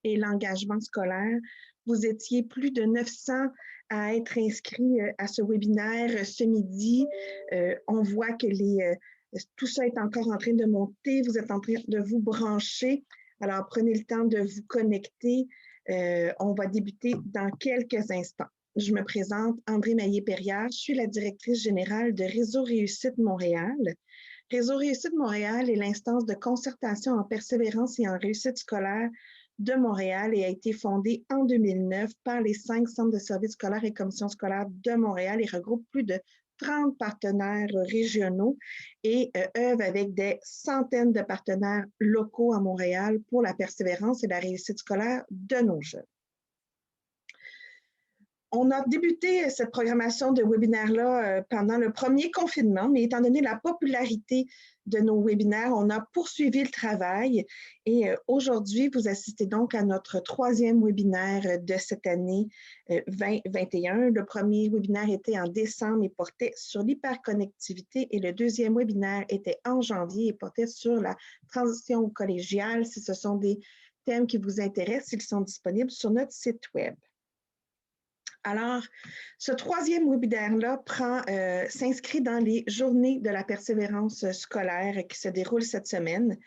et l'engagement scolaire. Vous étiez plus de 900 à être inscrits à ce webinaire ce midi. On voit que tout ça est encore en train de monter. Vous êtes en train de vous brancher. Alors, prenez le temps de vous connecter. On va débuter dans quelques instants. Je me présente, André Maillé-Perriard. Je suis la directrice générale de Réseau Réussite Montréal. Réseau Réussite Montréal est l'instance de concertation en persévérance et en réussite scolaire de Montréal et a été fondée en 2009 par les 5 centres de services scolaires et commissions scolaires de Montréal et regroupe plus de 30 partenaires régionaux et œuvre avec des centaines de partenaires locaux à Montréal pour la persévérance et la réussite scolaire de nos jeunes. On a débuté cette programmation de webinaire-là pendant le premier confinement, mais étant donné la popularité de nos webinaires, on a poursuivi le travail et aujourd'hui, vous assistez donc à notre 3e webinaire de cette année 2021. Le premier webinaire était en décembre et portait sur l'hyperconnectivité et le 2e webinaire était en janvier et portait sur la transition collégiale. Si ce sont des thèmes qui vous intéressent, ils sont disponibles sur notre site web. Alors, ce 3e webinaire-là s'inscrit dans les journées de la persévérance scolaire qui se déroulent cette semaine.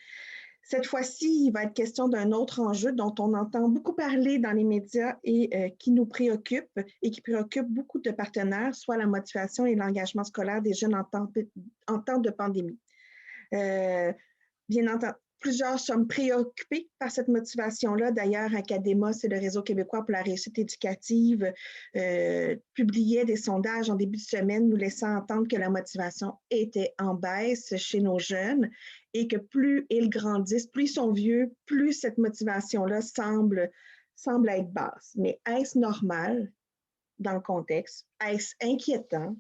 Cette fois-ci, il va être question d'un autre enjeu dont on entend beaucoup parler dans les médias et qui nous préoccupe et qui préoccupe beaucoup de partenaires, soit la motivation et l'engagement scolaire des jeunes en temps de pandémie. Bien entendu, plusieurs sommes préoccupés par cette motivation-là. D'ailleurs, Académa, c'est le Réseau québécois pour la réussite éducative, publiait des sondages en début de semaine nous laissant entendre que la motivation était en baisse chez nos jeunes et que plus ils grandissent, plus ils sont vieux, plus cette motivation-là semble être basse. Mais est-ce normal dans le contexte? Est-ce inquiétant?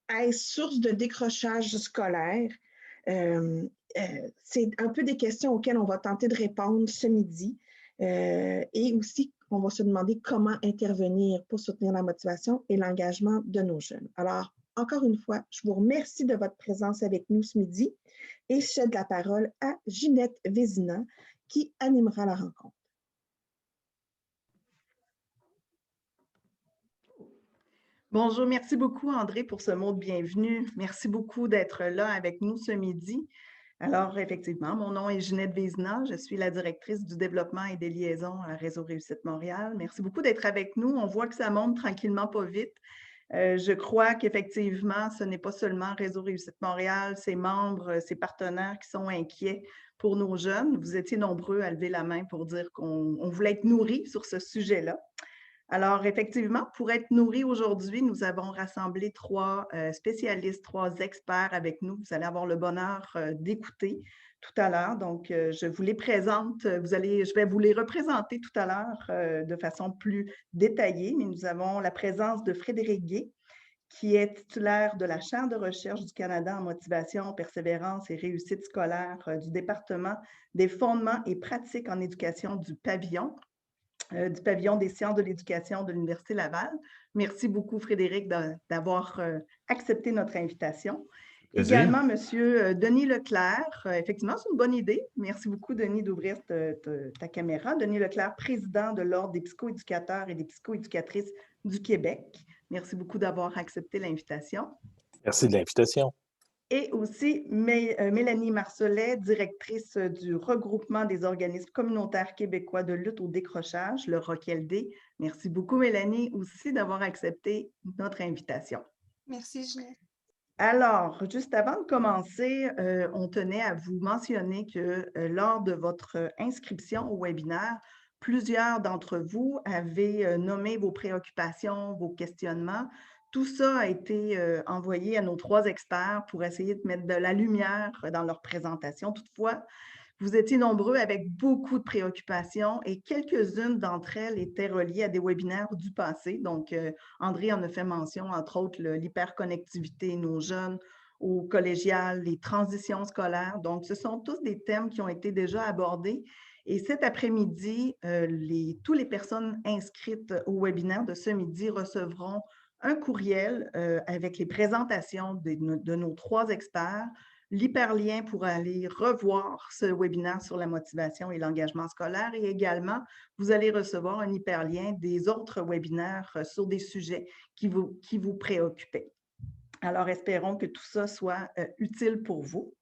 Est-ce source de décrochage scolaire? C'est un peu des questions auxquelles on va tenter de répondre ce midi et aussi on va se demander comment intervenir pour soutenir la motivation et l'engagement de nos jeunes. Alors, encore une fois, je vous remercie de votre présence avec nous ce midi et je cède la parole à Ginette Vézina qui animera la rencontre. Bonjour, merci beaucoup André pour ce mot de bienvenue. Merci beaucoup d'être là avec nous ce midi. Alors, effectivement, mon nom est Ginette Vézina, je suis la directrice du développement et des liaisons à Réseau Réussite Montréal. Merci beaucoup d'être avec nous. On voit que ça monte tranquillement, pas vite. Je crois qu'effectivement, ce n'est pas seulement Réseau Réussite Montréal, ses membres, ses partenaires qui sont inquiets pour nos jeunes. Vous étiez nombreux à lever la main pour dire qu'on voulait être nourris sur ce sujet-là. Alors, effectivement, pour être nourris aujourd'hui, nous avons rassemblé 3 spécialistes, 3 experts avec nous. Vous allez avoir le bonheur d'écouter tout à l'heure. Donc, je vous les présente. Je vais vous les représenter tout à l'heure de façon plus détaillée. Mais nous avons la présence de Frédéric Gay, qui est titulaire de la chaire de recherche du Canada en motivation, persévérance et réussite scolaire du département des fondements et pratiques en éducation du pavillon des sciences de l'éducation de l'Université Laval. Merci beaucoup, Frédéric, d'avoir accepté notre invitation. Plaisir. Également, M. Denis Leclerc. Effectivement, c'est une bonne idée. Merci beaucoup, Denis, d'ouvrir ta caméra. Denis Leclerc, président de l'Ordre des psychoéducateurs et des psychoéducatrices du Québec. Merci beaucoup d'avoir accepté l'invitation. Merci de l'invitation. Et aussi Mélanie Marcelet, directrice du regroupement des organismes communautaires québécois de lutte au décrochage, le ROCLD. Merci beaucoup, Mélanie, aussi d'avoir accepté notre invitation. Merci, Ginette. Alors, juste avant de commencer, on tenait à vous mentionner que lors de votre inscription au webinaire, plusieurs d'entre vous avaient nommé vos préoccupations, vos questionnements. Tout ça a été envoyé à nos 3 experts pour essayer de mettre de la lumière dans leur présentation. Toutefois, vous étiez nombreux avec beaucoup de préoccupations et quelques-unes d'entre elles étaient reliées à des webinaires du passé. Donc, André en a fait mention, entre autres, l'hyperconnectivité, nos jeunes au collégial, les transitions scolaires. Donc, ce sont tous des thèmes qui ont été déjà abordés. Et cet après-midi, toutes les personnes inscrites au webinaire de ce midi recevront un courriel avec les présentations de nos 3 experts, l'hyperlien pour aller revoir ce webinaire sur la motivation et l'engagement scolaire. Et également, vous allez recevoir un hyperlien des autres webinaires sur des sujets qui vous préoccupaient. Alors, espérons que tout ça soit utile pour vous.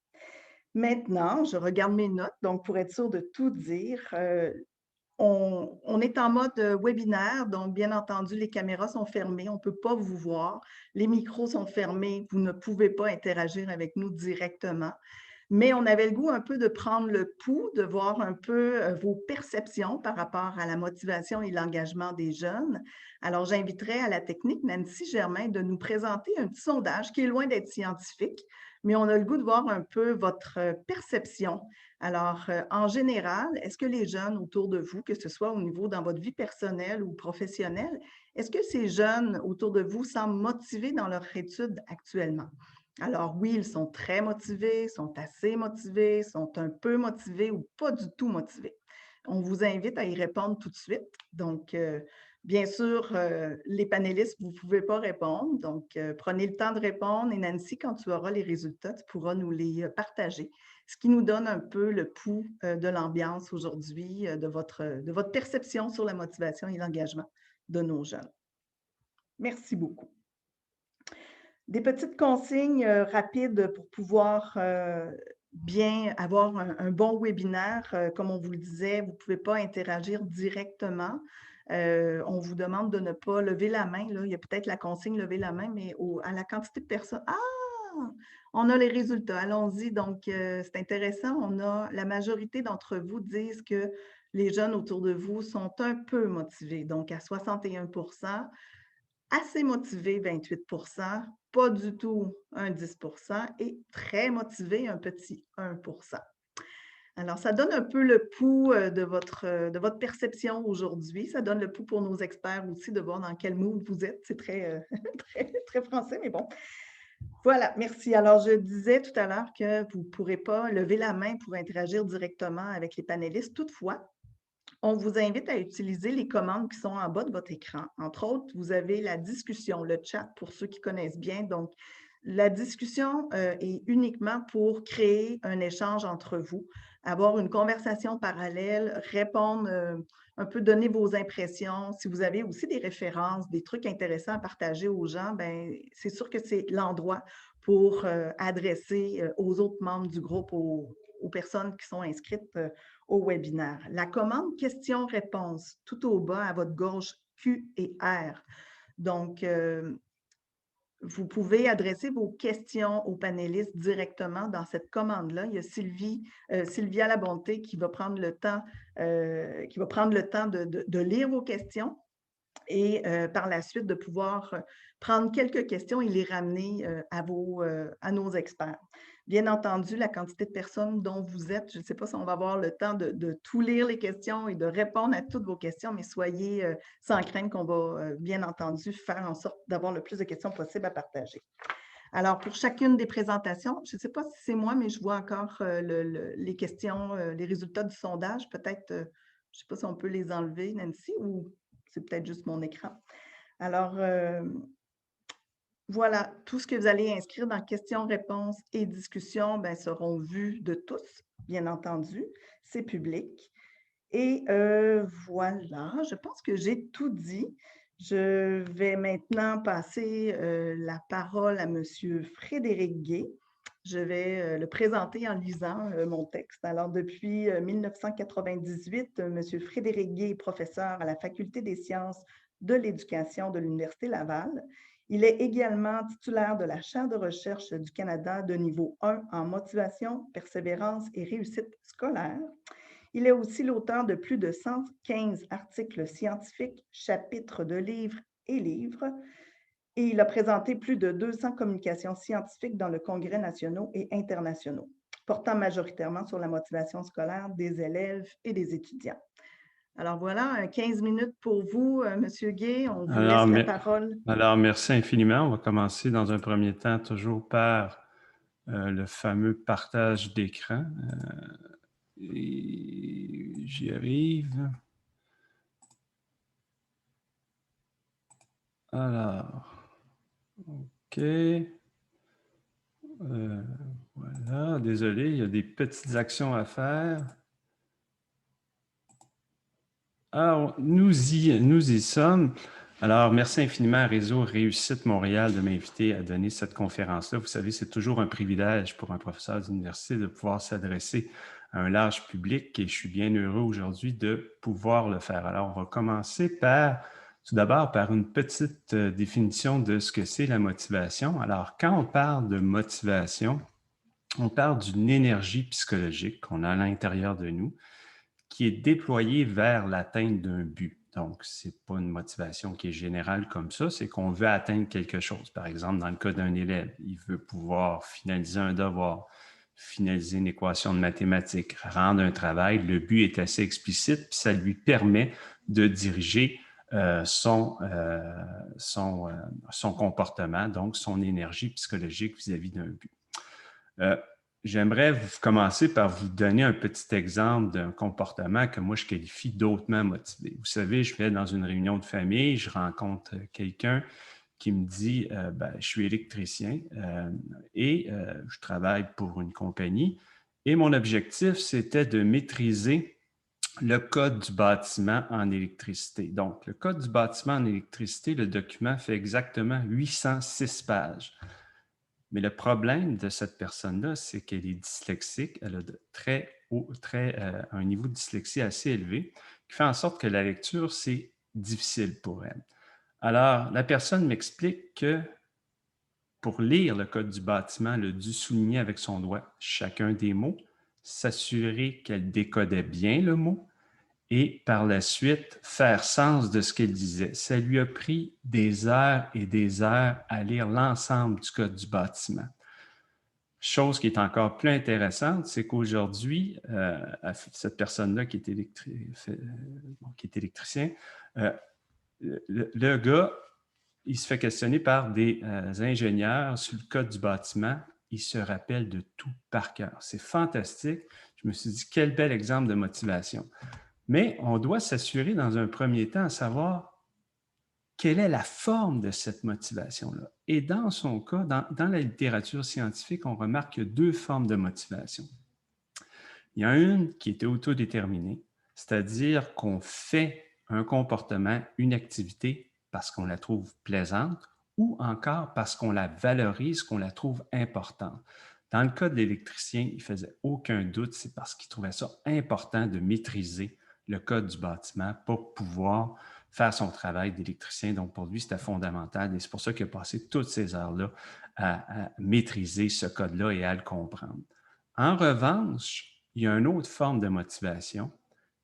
Maintenant, je regarde mes notes, donc pour être sûr de tout dire, on est en mode webinaire, donc bien entendu, les caméras sont fermées, on ne peut pas vous voir. Les micros sont fermés, vous ne pouvez pas interagir avec nous directement. Mais on avait le goût un peu de prendre le pouls, de voir un peu vos perceptions par rapport à la motivation et l'engagement des jeunes. Alors, j'inviterai à la technique Nancy Germain de nous présenter un petit sondage qui est loin d'être scientifique, mais on a le goût de voir un peu votre perception. Alors, en général, est-ce que les jeunes autour de vous, que ce soit au niveau dans votre vie personnelle ou professionnelle, est-ce que ces jeunes autour de vous semblent motivés dans leur étude actuellement? Alors oui, ils sont très motivés, sont assez motivés, sont un peu motivés ou pas du tout motivés. On vous invite à y répondre tout de suite. Donc, bien sûr, les panélistes, vous ne pouvez pas répondre. Donc, prenez le temps de répondre et Nancy, quand tu auras les résultats, tu pourras nous les partager. Ce qui nous donne un peu le pouls de l'ambiance aujourd'hui, de votre perception sur la motivation et l'engagement de nos jeunes. Merci beaucoup. Des petites consignes rapides pour pouvoir bien avoir un bon webinaire. Comme on vous le disait, vous ne pouvez pas interagir directement. On vous demande de ne pas lever la main. Là. Il y a peut-être la consigne lever la main, mais à la quantité de personnes. Ah! On a les résultats. Allons-y. Donc, c'est intéressant. La majorité d'entre vous disent que les jeunes autour de vous sont un peu motivés. Donc, à 61%. Assez motivé, 28 pas du tout un 10 et très motivé, un petit 1 Alors, ça donne un peu le pouls de votre perception aujourd'hui. Ça donne le pouls pour nos experts aussi de voir dans quel mood vous êtes. C'est très, très français, mais bon. Voilà, merci. Alors, je disais tout à l'heure que vous ne pourrez pas lever la main pour interagir directement avec les panélistes. Toutefois, on vous invite à utiliser les commandes qui sont en bas de votre écran. Entre autres, vous avez la discussion, le chat pour ceux qui connaissent bien. Donc, la discussion est uniquement pour créer un échange entre vous, avoir une conversation parallèle, répondre, un peu donner vos impressions. Si vous avez aussi des références, des trucs intéressants à partager aux gens, ben c'est sûr que c'est l'endroit pour adresser aux autres membres du groupe, aux personnes qui sont inscrites au webinaire. La commande questions-réponses tout au bas à votre gauche, Q et R. Donc, vous pouvez adresser vos questions aux panélistes directement dans cette commande-là. Il y a Sylvia Labonté qui va prendre le temps, de lire vos questions et par la suite de pouvoir prendre quelques questions et les ramener à nos experts. Bien entendu, la quantité de personnes dont vous êtes, je ne sais pas si on va avoir le temps de tout lire les questions et de répondre à toutes vos questions, mais soyez sans crainte qu'on va bien entendu faire en sorte d'avoir le plus de questions possible à partager. Alors, pour chacune des présentations, je ne sais pas si c'est moi, mais je vois encore les questions, les résultats du sondage. Peut-être, je ne sais pas si on peut les enlever, Nancy, ou c'est peut-être juste mon écran. Alors, voilà, tout ce que vous allez inscrire dans questions, réponses et discussions seront vus de tous, bien entendu. C'est public. Et voilà, je pense que j'ai tout dit. Je vais maintenant passer la parole à M. Frédéric Gay. Je vais le présenter en lisant mon texte. Alors, depuis 1998, M. Frédéric Gay est professeur à la Faculté des sciences de l'éducation de l'Université Laval. Il est également titulaire de la chaire de recherche du Canada de niveau 1 en motivation, persévérance et réussite scolaire. Il est aussi l'auteur de plus de 115 articles scientifiques, chapitres de livres et livres, et il a présenté plus de 200 communications scientifiques dans le Congrès nationaux et internationaux, portant majoritairement sur la motivation scolaire des élèves et des étudiants. Alors voilà, 15 minutes pour vous, M. Gay. On vous laisse la parole. Alors, merci infiniment. On va commencer dans un premier temps toujours par le fameux partage d'écran. J'y arrive. Alors, OK. Voilà, désolé, il y a des petites actions à faire. Ah, nous y sommes. Alors, merci infiniment à Réseau Réussite Montréal de m'inviter à donner cette conférence-là. Vous savez, c'est toujours un privilège pour un professeur d'université de pouvoir s'adresser à un large public et je suis bien heureux aujourd'hui de pouvoir le faire. Alors, on va commencer tout d'abord par une petite définition de ce que c'est la motivation. Alors, quand on parle de motivation, on parle d'une énergie psychologique qu'on a à l'intérieur de nous qui est déployée vers l'atteinte d'un but. Donc, ce n'est pas une motivation qui est générale comme ça, c'est qu'on veut atteindre quelque chose. Par exemple, dans le cas d'un élève, il veut pouvoir finaliser un devoir, finaliser une équation de mathématiques, rendre un travail. Le but est assez explicite, puis ça lui permet de diriger son comportement, donc son énergie psychologique vis-à-vis d'un but. J'aimerais commencer par vous donner un petit exemple d'un comportement que moi je qualifie d'autrement motivé. Vous savez, je vais dans une réunion de famille, je rencontre quelqu'un qui me dit je suis électricien et je travaille pour une compagnie et mon objectif, c'était de maîtriser le code du bâtiment en électricité. Donc, le code du bâtiment en électricité, le document fait exactement 806 pages. Mais le problème de cette personne-là, c'est qu'elle est dyslexique, elle a un niveau de dyslexie assez élevé, qui fait en sorte que la lecture, c'est difficile pour elle. Alors, la personne m'explique que pour lire le code du bâtiment, elle a dû souligner avec son doigt chacun des mots, s'assurer qu'elle décodait bien le mot, et par la suite faire sens de ce qu'elle disait. Ça lui a pris des heures et des heures à lire l'ensemble du code du bâtiment. Chose qui est encore plus intéressante, c'est qu'aujourd'hui, cette personne-là qui est électricien, le gars, il se fait questionner par des ingénieurs sur le code du bâtiment. Il se rappelle de tout par cœur. C'est fantastique. Je me suis dit, quel bel exemple de motivation. Mais on doit s'assurer dans un premier temps à savoir quelle est la forme de cette motivation-là. Et dans son cas, dans la littérature scientifique, on remarque qu'il y a deux formes de motivation. Il y en a une qui est autodéterminée, c'est-à-dire qu'on fait un comportement, une activité parce qu'on la trouve plaisante ou encore parce qu'on la valorise, qu'on la trouve importante. Dans le cas de l'électricien, il ne faisait aucun doute, c'est parce qu'il trouvait ça important de maîtriser le code du bâtiment pour pouvoir faire son travail d'électricien. Donc, pour lui, c'était fondamental et c'est pour ça qu'il a passé toutes ces heures-là à maîtriser ce code-là et à le comprendre. En revanche, il y a une autre forme de motivation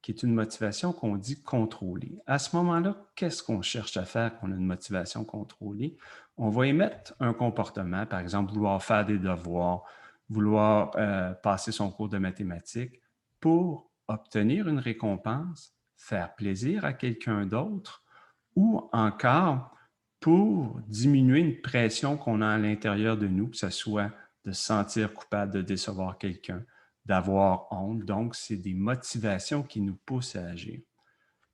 qui est une motivation qu'on dit contrôlée. À ce moment-là, qu'est-ce qu'on cherche à faire quand on a une motivation contrôlée? On va émettre un comportement, par exemple, vouloir faire des devoirs, vouloir passer son cours de mathématiques pour obtenir une récompense, faire plaisir à quelqu'un d'autre ou encore pour diminuer une pression qu'on a à l'intérieur de nous, que ce soit de se sentir coupable de décevoir quelqu'un, d'avoir honte. Donc, c'est des motivations qui nous poussent à agir.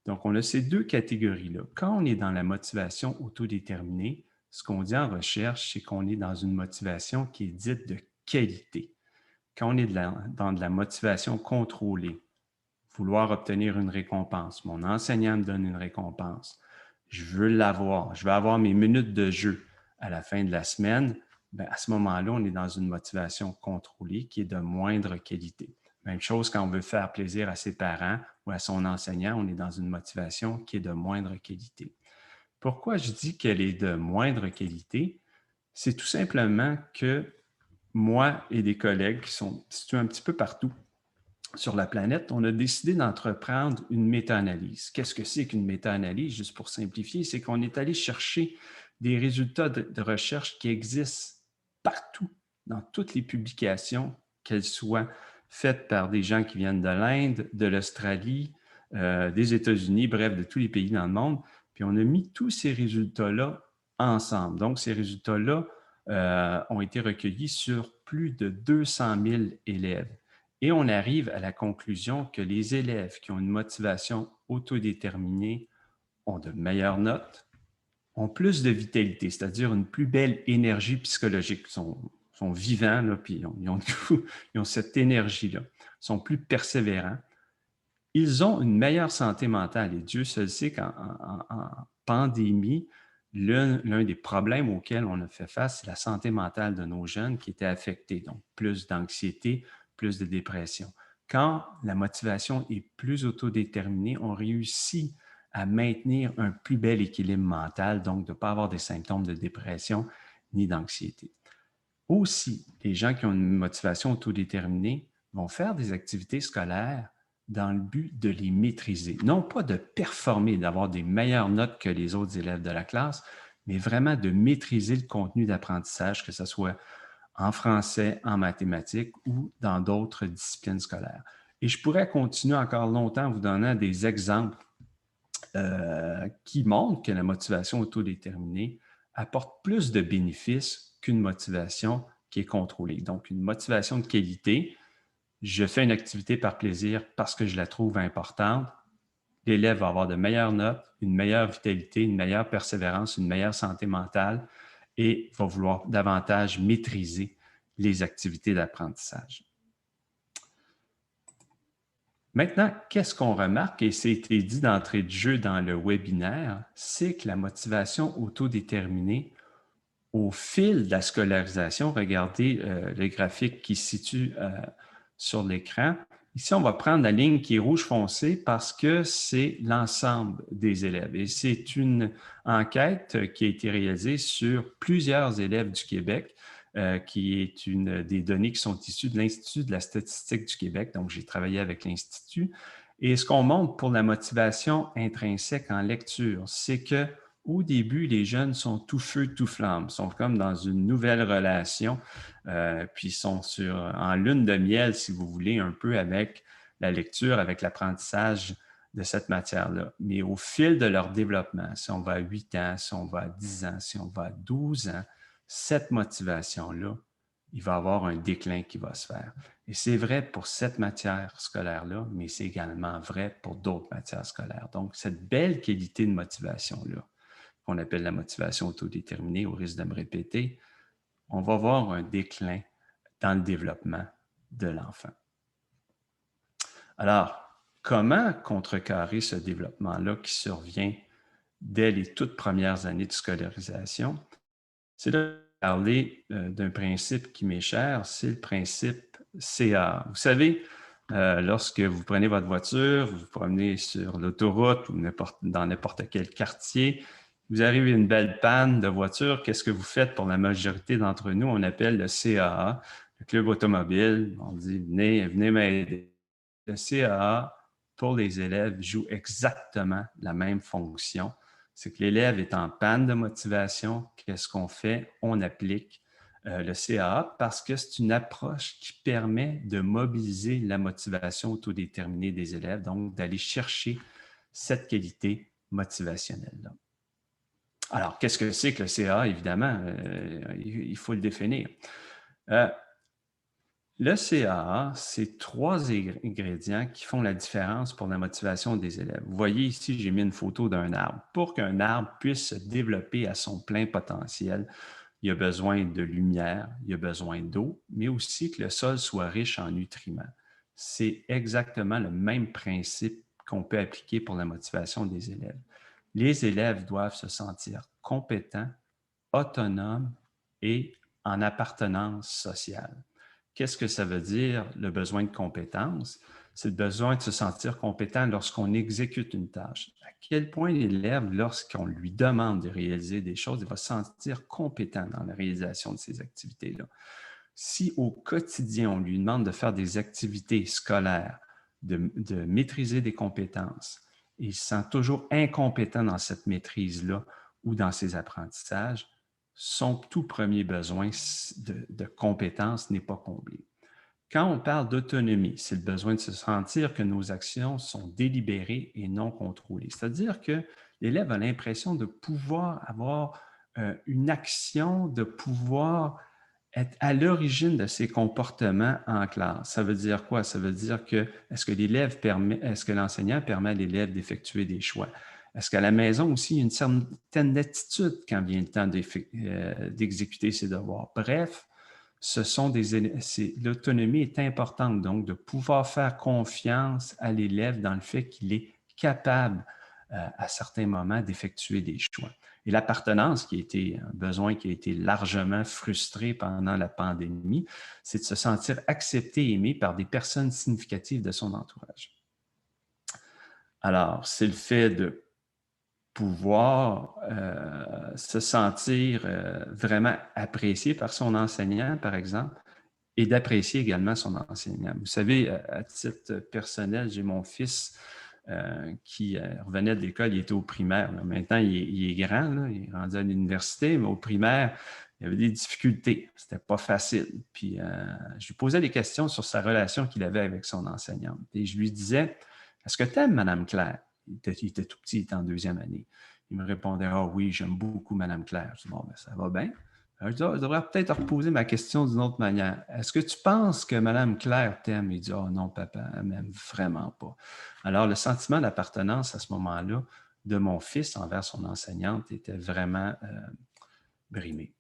Donc, on a ces deux catégories-là. Quand on est dans la motivation autodéterminée, ce qu'on dit en recherche, c'est qu'on est dans une motivation qui est dite de qualité. Quand on est dans de la motivation contrôlée, vouloir obtenir une récompense, mon enseignant me donne une récompense, je veux l'avoir, je veux avoir mes minutes de jeu à la fin de la semaine, bien, à ce moment-là, on est dans une motivation contrôlée qui est de moindre qualité. Même chose quand on veut faire plaisir à ses parents ou à son enseignant, on est dans une motivation qui est de moindre qualité. Pourquoi je dis qu'elle est de moindre qualité? C'est tout simplement que moi et des collègues qui sont situés un petit peu partout sur la planète, on a décidé d'entreprendre une méta-analyse. Qu'est-ce que c'est qu'une méta-analyse? Juste pour simplifier, c'est qu'on est allé chercher des résultats de recherche qui existent partout, dans toutes les publications, qu'elles soient faites par des gens qui viennent de l'Inde, de l'Australie, des États-Unis, bref, de tous les pays dans le monde. Puis on a mis tous ces résultats-là ensemble. Donc, ces résultats-là ont été recueillis sur plus de 200 000 élèves. Et on arrive à la conclusion que les élèves qui ont une motivation autodéterminée ont de meilleures notes, ont plus de vitalité, c'est-à-dire une plus belle énergie psychologique, sont sont vivants, là, puis ils ont cette énergie-là. Ils sont plus persévérants. Ils ont une meilleure santé mentale. Et Dieu seul sait qu'en pandémie, l'un des problèmes auxquels on a fait face, c'est la santé mentale de nos jeunes qui était affectée. Donc, plus d'anxiété, plus de dépression. Quand la motivation est plus autodéterminée, on réussit à maintenir un plus bel équilibre mental, donc de ne pas avoir des symptômes de dépression ni d'anxiété. Aussi, les gens qui ont une motivation autodéterminée vont faire des activités scolaires dans le but de les maîtriser. Non pas de performer, d'avoir des meilleures notes que les autres élèves de la classe, mais vraiment de maîtriser le contenu d'apprentissage, que ce soit en français, en mathématiques ou dans d'autres disciplines scolaires. Et je pourrais continuer encore longtemps en vous donnant des exemples qui montrent que la motivation autodéterminée apporte plus de bénéfices qu'une motivation qui est contrôlée. Donc, une motivation de qualité, je fais une activité par plaisir parce que je la trouve importante. L'élève va avoir de meilleures notes, une meilleure vitalité, une meilleure persévérance, une meilleure santé mentale et va vouloir davantage maîtriser les activités d'apprentissage. Maintenant, qu'est-ce qu'on remarque, et c'était dit d'entrée de jeu dans le webinaire, c'est que la motivation autodéterminée, au fil de la scolarisation, regardez le graphique qui se situe sur l'écran. Ici, on va prendre la ligne qui est rouge foncé parce que c'est l'ensemble des élèves. Et c'est une enquête qui a été réalisée sur plusieurs élèves du Québec, qui est une des données qui sont issues de l'Institut de la statistique du Québec. Donc, j'ai travaillé avec l'Institut. Et ce qu'on montre pour la motivation intrinsèque en lecture, c'est que au début, les jeunes sont tout feu, tout flamme, sont comme dans une nouvelle relation, puis sont en lune de miel, si vous voulez, un peu avec la lecture, avec l'apprentissage de cette matière-là. Mais au fil de leur développement, si on va à 8 ans, si on va à 10 ans, si on va à 12 ans, cette motivation-là, il va y avoir un déclin qui va se faire. Et c'est vrai pour cette matière scolaire-là, mais c'est également vrai pour d'autres matières scolaires. Donc, cette belle qualité de motivation-là, qu'on appelle la motivation autodéterminée, au risque de me répéter, on va voir un déclin dans le développement de l'enfant. Alors, comment contrecarrer ce développement-là qui survient dès les toutes premières années de scolarisation? C'est de parler d'un principe qui m'est cher, c'est le principe CA. Vous savez, lorsque vous prenez votre voiture, vous vous promenez sur l'autoroute ou dans n'importe quel quartier, vous arrivez à une belle panne de voiture, qu'est-ce que vous faites pour la majorité d'entre nous? On appelle le CAA, le club automobile. On dit, venez m'aider. Le CAA, pour les élèves, joue exactement la même fonction. C'est que l'élève est en panne de motivation. Qu'est-ce qu'on fait? On applique le CAA parce que c'est une approche qui permet de mobiliser la motivation autodéterminée des élèves, donc d'aller chercher cette qualité motivationnelle-là. Alors, qu'est-ce que c'est que le CAA? Évidemment, il faut le définir. Le CAA, c'est 3 ingrédients qui font la différence pour la motivation des élèves. Vous voyez ici, j'ai mis une photo d'un arbre. Pour qu'un arbre puisse se développer à son plein potentiel, il a besoin de lumière, il a besoin d'eau, mais aussi que le sol soit riche en nutriments. C'est exactement le même principe qu'on peut appliquer pour la motivation des élèves. Les élèves doivent se sentir compétents, autonomes et en appartenance sociale. Qu'est-ce que ça veut dire, le besoin de compétence? C'est le besoin de se sentir compétent lorsqu'on exécute une tâche. À quel point l'élève, lorsqu'on lui demande de réaliser des choses, il va se sentir compétent dans la réalisation de ces activités-là. Si au quotidien, on lui demande de faire des activités scolaires, de maîtriser des compétences, il se sent toujours incompétent dans cette maîtrise-là ou dans ses apprentissages, son tout premier besoin de compétence n'est pas comblé. Quand on parle d'autonomie, c'est le besoin de se sentir que nos actions sont délibérées et non contrôlées. C'est-à-dire que l'élève a l'impression de pouvoir avoir une action, de pouvoir être à l'origine de ses comportements en classe. Ça veut dire quoi? Ça veut dire que est-ce que l'enseignant permet à l'élève d'effectuer des choix? Est-ce qu'à la maison aussi, il y a une certaine attitude quand vient le temps d'exécuter ses devoirs? Bref, l'autonomie est importante, donc de pouvoir faire confiance à l'élève dans le fait qu'il est capable à certains moments d'effectuer des choix. Et l'appartenance, qui a été un besoin qui a été largement frustré pendant la pandémie, c'est de se sentir accepté et aimé par des personnes significatives de son entourage. Alors, c'est le fait de pouvoir se sentir vraiment apprécié par son enseignant, par exemple, et d'apprécier également son enseignant. Vous savez, à titre personnel, j'ai mon fils qui revenait de l'école, il était au primaire. Là. Maintenant, il est grand, là, il est rendu à l'université, mais au primaire, il avait des difficultés. C'était pas facile. Puis, je lui posais des questions sur sa relation qu'il avait avec son enseignante. Et je lui disais, « Est-ce que tu aimes Mme Claire? » Il était tout petit, il était en 2e année. Il me répondait, « Ah oui, j'aime beaucoup Mme Claire. » Je dis, « Bon, ben, ça va bien. » Je dis, « Je devrais peut-être reposer ma question d'une autre manière. Est-ce que tu penses que Mme Claire t'aime? » Il dit, « Oh non, papa, elle m'aime vraiment pas. » Alors, le sentiment d'appartenance à ce moment-là de mon fils envers son enseignante était vraiment brimé.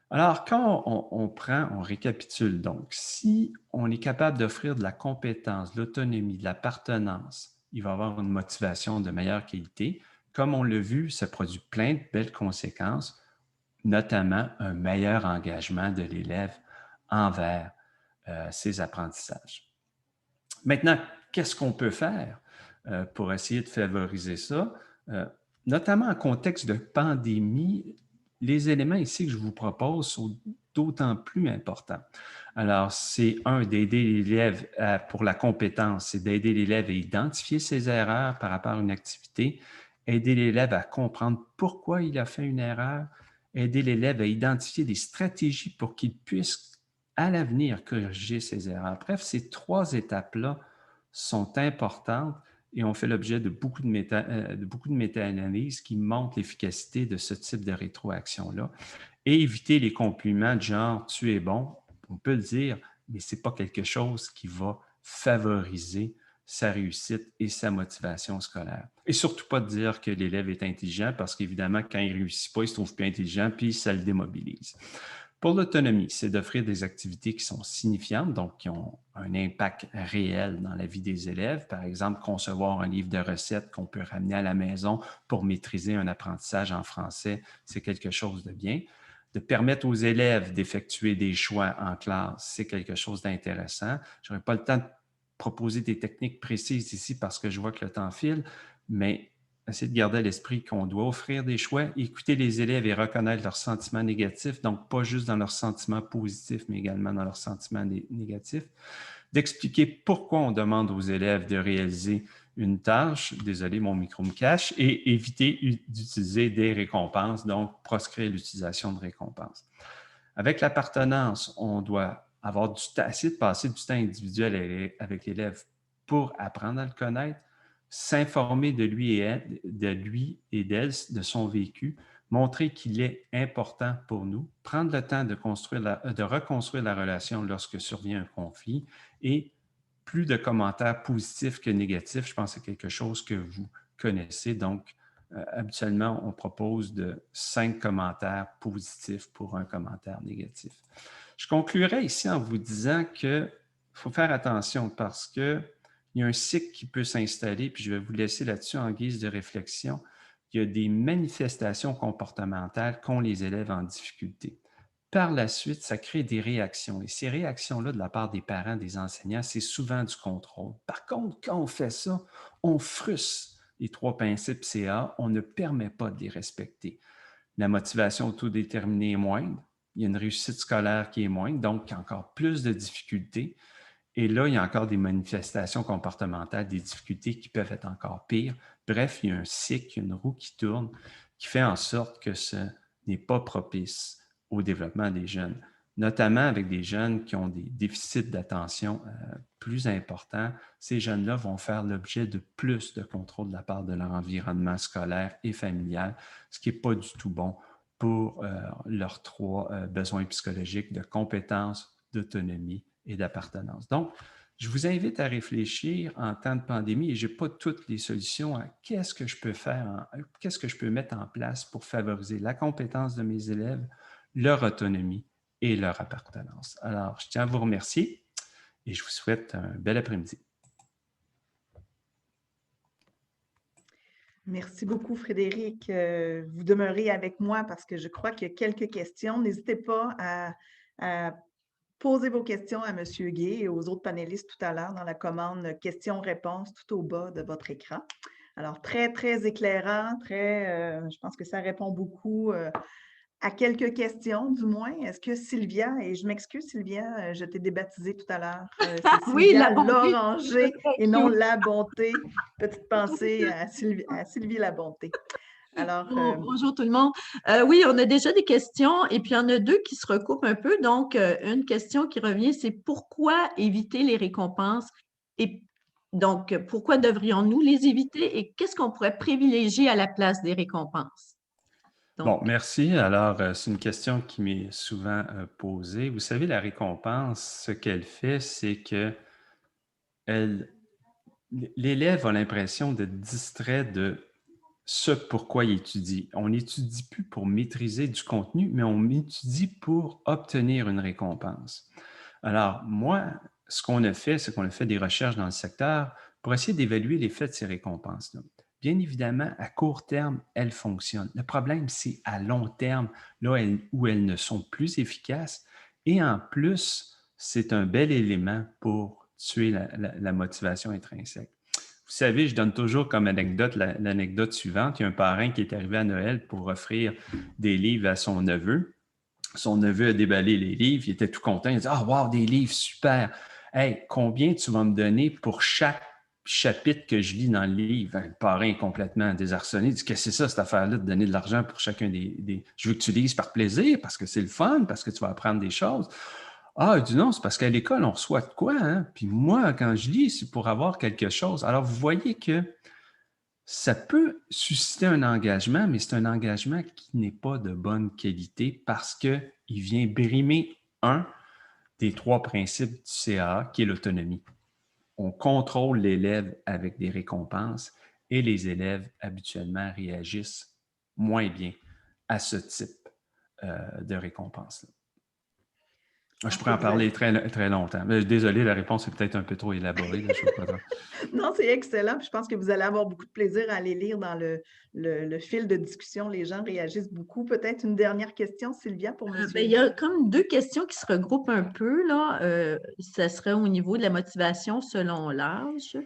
Alors, quand on récapitule donc, si on est capable d'offrir de la compétence, de l'autonomie, de l'appartenance, il va y avoir une motivation de meilleure qualité. Comme on l'a vu, ça produit plein de belles conséquences, notamment un meilleur engagement de l'élève envers ses apprentissages. Maintenant, qu'est-ce qu'on peut faire pour essayer de favoriser ça? Notamment en contexte de pandémie, les éléments ici que je vous propose sont d'autant plus importants. Alors, c'est d'aider l'élève pour la compétence, c'est d'aider l'élève à identifier ses erreurs par rapport à une activité, aider l'élève à comprendre pourquoi il a fait une erreur, aider l'élève à identifier des stratégies pour qu'il puisse à l'avenir corriger ses erreurs. Bref, ces 3 étapes-là sont importantes et on fait l'objet de beaucoup de méta-analyses qui montrent l'efficacité de ce type de rétroaction-là. Et éviter les compliments de genre « tu es bon », on peut le dire, mais ce n'est pas quelque chose qui va favoriser sa réussite et sa motivation scolaire. Et surtout pas de dire que l'élève est intelligent parce qu'évidemment, quand il ne réussit pas, il ne se trouve plus intelligent puis ça le démobilise. Pour l'autonomie, c'est d'offrir des activités qui sont signifiantes, donc qui ont un impact réel dans la vie des élèves. Par exemple, concevoir un livre de recettes qu'on peut ramener à la maison pour maîtriser un apprentissage en français, c'est quelque chose de bien. De permettre aux élèves d'effectuer des choix en classe, c'est quelque chose d'intéressant. Je n'aurai pas le temps de proposer des techniques précises ici parce que je vois que le temps file, mais essayer de garder à l'esprit qu'on doit offrir des choix, écouter les élèves et reconnaître leurs sentiments négatifs, donc pas juste dans leurs sentiments positifs, mais également dans leurs sentiments négatifs. D'expliquer pourquoi on demande aux élèves de réaliser une tâche, désolé, mon micro me cache, et éviter d'utiliser des récompenses, donc proscrire l'utilisation de récompenses. Avec l'appartenance, on doit essayer de passer du temps individuel avec l'élève pour apprendre à le connaître, s'informer de lui et d'elle, de son vécu, montrer qu'il est important pour nous, prendre le temps de reconstruire la relation lorsque survient un conflit et plus de commentaires positifs que négatifs. Je pense que c'est quelque chose que vous connaissez. Donc, habituellement, on propose de 5 commentaires positifs pour un commentaire négatif. Je conclurai ici en vous disant qu'il faut faire attention parce qu'il y a un cycle qui peut s'installer, puis je vais vous laisser là-dessus en guise de réflexion. Il y a des manifestations comportementales qu'ont les élèves en difficulté. Par la suite, ça crée des réactions. Et ces réactions-là, de la part des parents, des enseignants, c'est souvent du contrôle. Par contre, quand on fait ça, on frustre les 3 principes CA, on ne permet pas de les respecter. La motivation autodéterminée est moindre, il y a une réussite scolaire qui est moindre, donc il y a encore plus de difficultés. Et là, il y a encore des manifestations comportementales, des difficultés qui peuvent être encore pires. Bref, il y a un cycle, une roue qui tourne, qui fait en sorte que ce n'est pas propice au développement des jeunes, notamment avec des jeunes qui ont des déficits d'attention plus importants. Ces jeunes-là vont faire l'objet de plus de contrôle de la part de leur environnement scolaire et familial, ce qui n'est pas du tout bon pour leurs 3 besoins psychologiques de compétence, d'autonomie et d'appartenance. Donc, je vous invite à réfléchir en temps de pandémie et je n'ai pas toutes les solutions à qu'est-ce que je peux faire, qu'est-ce que je peux mettre en place pour favoriser la compétence de mes élèves, leur autonomie et leur appartenance. Alors, je tiens à vous remercier et je vous souhaite un bel après-midi. Merci beaucoup, Frédéric. Vous demeurez avec moi parce que je crois qu'il y a quelques questions. N'hésitez pas à poser vos questions à M. Gay et aux autres panélistes tout à l'heure dans la commande questions-réponses tout au bas de votre écran. Alors, très, très éclairant, je pense que ça répond beaucoup à quelques questions, du moins. Est-ce que Sylvia, et je m'excuse Sylvia, je t'ai débaptisée tout à l'heure, c'est Oui, Sylvia la bonté. Loranger et non cute. La Bonté. Petite pensée à Sylvie La Bonté. Alors, Bonjour tout le monde. Oui, on a déjà des questions et puis il y en a deux qui se recoupent un peu. Donc, une question qui revient, c'est pourquoi éviter les récompenses? Et donc, pourquoi devrions-nous les éviter et qu'est-ce qu'on pourrait privilégier à la place des récompenses? Bon, merci. Alors, c'est une question qui m'est souvent posée. Vous savez, la récompense, ce qu'elle fait, c'est que l'élève a l'impression d'être distrait de ce pourquoi il étudie. On n'étudie plus pour maîtriser du contenu, mais on étudie pour obtenir une récompense. Alors, moi, ce qu'on a fait, c'est qu'on a fait des recherches dans le secteur pour essayer d'évaluer l'effet de ces récompenses-là. Bien évidemment, à court terme, elles fonctionnent. Le problème, c'est à long terme, là où elles ne sont plus efficaces. Et en plus, c'est un bel élément pour tuer la motivation intrinsèque. Vous savez, je donne toujours comme anecdote l'anecdote suivante. Il y a un parrain qui est arrivé à Noël pour offrir des livres à son neveu. Son neveu a déballé les livres, il était tout content. Il a dit « Ah, wow, des livres, super! Hey, combien tu vas me donner pour chaque chapitre que je lis dans le livre? » Le parrain est complètement désarçonné. Il dit « Qu'est-ce que c'est ça, cette affaire-là, de donner de l'argent pour chacun des... Je veux que tu lises par plaisir, parce que c'est le fun, parce que tu vas apprendre des choses. » Ah, il dit non, c'est parce qu'à l'école, on reçoit de quoi, hein? Puis moi, quand je lis, c'est pour avoir quelque chose. Alors, vous voyez que ça peut susciter un engagement, mais c'est un engagement qui n'est pas de bonne qualité parce qu'il vient brimer un des trois principes du CAA, qui est l'autonomie. On contrôle l'élève avec des récompenses et les élèves habituellement réagissent moins bien à ce type de récompense-là. Je pourrais en parler très, très longtemps. Mais désolé, la réponse est peut-être un peu trop élaborée. Là, non, c'est excellent. Puis je pense que vous allez avoir beaucoup de plaisir à les lire dans le fil de discussion. Les gens réagissent beaucoup. Peut-être une dernière question, Sylvia, pour M. Il y a comme deux questions qui se regroupent un peu, là. Ça serait au niveau de la motivation selon l'âge.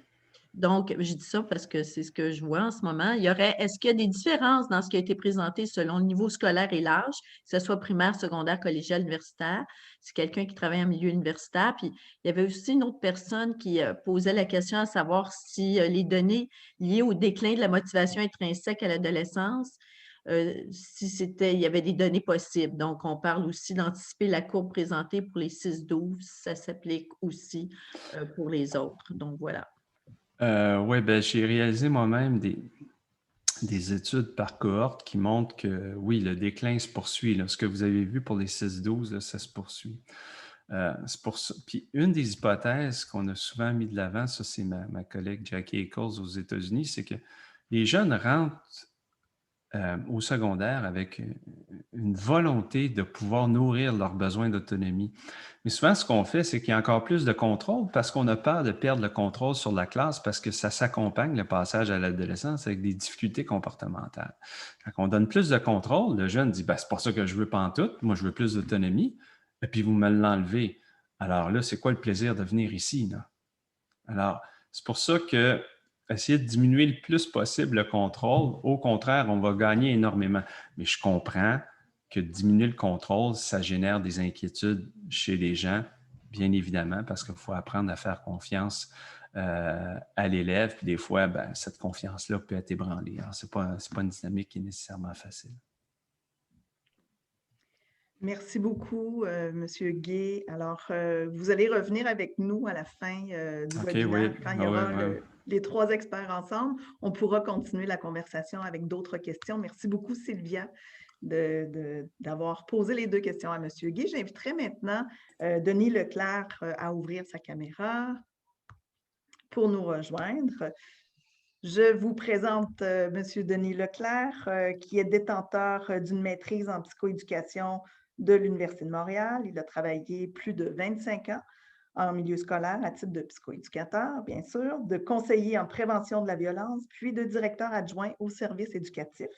Donc, je dis ça parce que c'est ce que je vois en ce moment. Est-ce qu'il y a des différences dans ce qui a été présenté selon le niveau scolaire et l'âge, que ce soit primaire, secondaire, collégial, universitaire? C'est quelqu'un qui travaille en milieu universitaire. Puis, il y avait aussi une autre personne qui posait la question à savoir si les données liées au déclin de la motivation intrinsèque à l'adolescence, il y avait des données possibles. Donc, on parle aussi d'anticiper la courbe présentée pour les 6-12. Ça s'applique aussi pour les autres. Donc, voilà. Oui, ben, j'ai réalisé moi-même des études par cohorte qui montrent que oui, le déclin se poursuit. Là. Ce que vous avez vu pour les 6-12, ça se poursuit. C'est pour ça. Puis une des hypothèses qu'on a souvent mis de l'avant, ça c'est ma collègue Jackie Eccles aux États-Unis, c'est que les jeunes rentrent au secondaire avec une volonté de pouvoir nourrir leurs besoins d'autonomie. Mais souvent, ce qu'on fait, c'est qu'il y a encore plus de contrôle parce qu'on a peur de perdre le contrôle sur la classe parce que ça s'accompagne, le passage à l'adolescence, avec des difficultés comportementales. Quand on donne plus de contrôle, le jeune dit ben, « c'est pas ça que je veux pantoute, moi je veux plus d'autonomie, et puis vous me l'enlevez. » Alors là, c'est quoi le plaisir de venir ici? Là? Alors, c'est pour ça que essayer de diminuer le plus possible le contrôle. Au contraire, on va gagner énormément. Mais je comprends que diminuer le contrôle, ça génère des inquiétudes chez les gens, bien évidemment, parce qu'il faut apprendre à faire confiance à l'élève. Puis des fois, ben, cette confiance-là peut être ébranlée. Ce n'est pas une dynamique qui est nécessairement facile. Merci beaucoup, M. Gay. Alors, vous allez revenir avec nous à la fin du webinaire. Oui. Quand il y aura les trois experts ensemble, on pourra continuer la conversation avec d'autres questions. Merci beaucoup, Sylvia, d'avoir posé les deux questions à M. Gay. J'inviterai maintenant Denis Leclerc à ouvrir sa caméra pour nous rejoindre. Je vous présente M. Denis Leclerc, qui est détenteur d'une maîtrise en psychoéducation de l'Université de Montréal. Il a travaillé plus de 25 ans en milieu scolaire à titre de psychoéducateur, bien sûr, de conseiller en prévention de la violence, puis de directeur adjoint au service éducatif.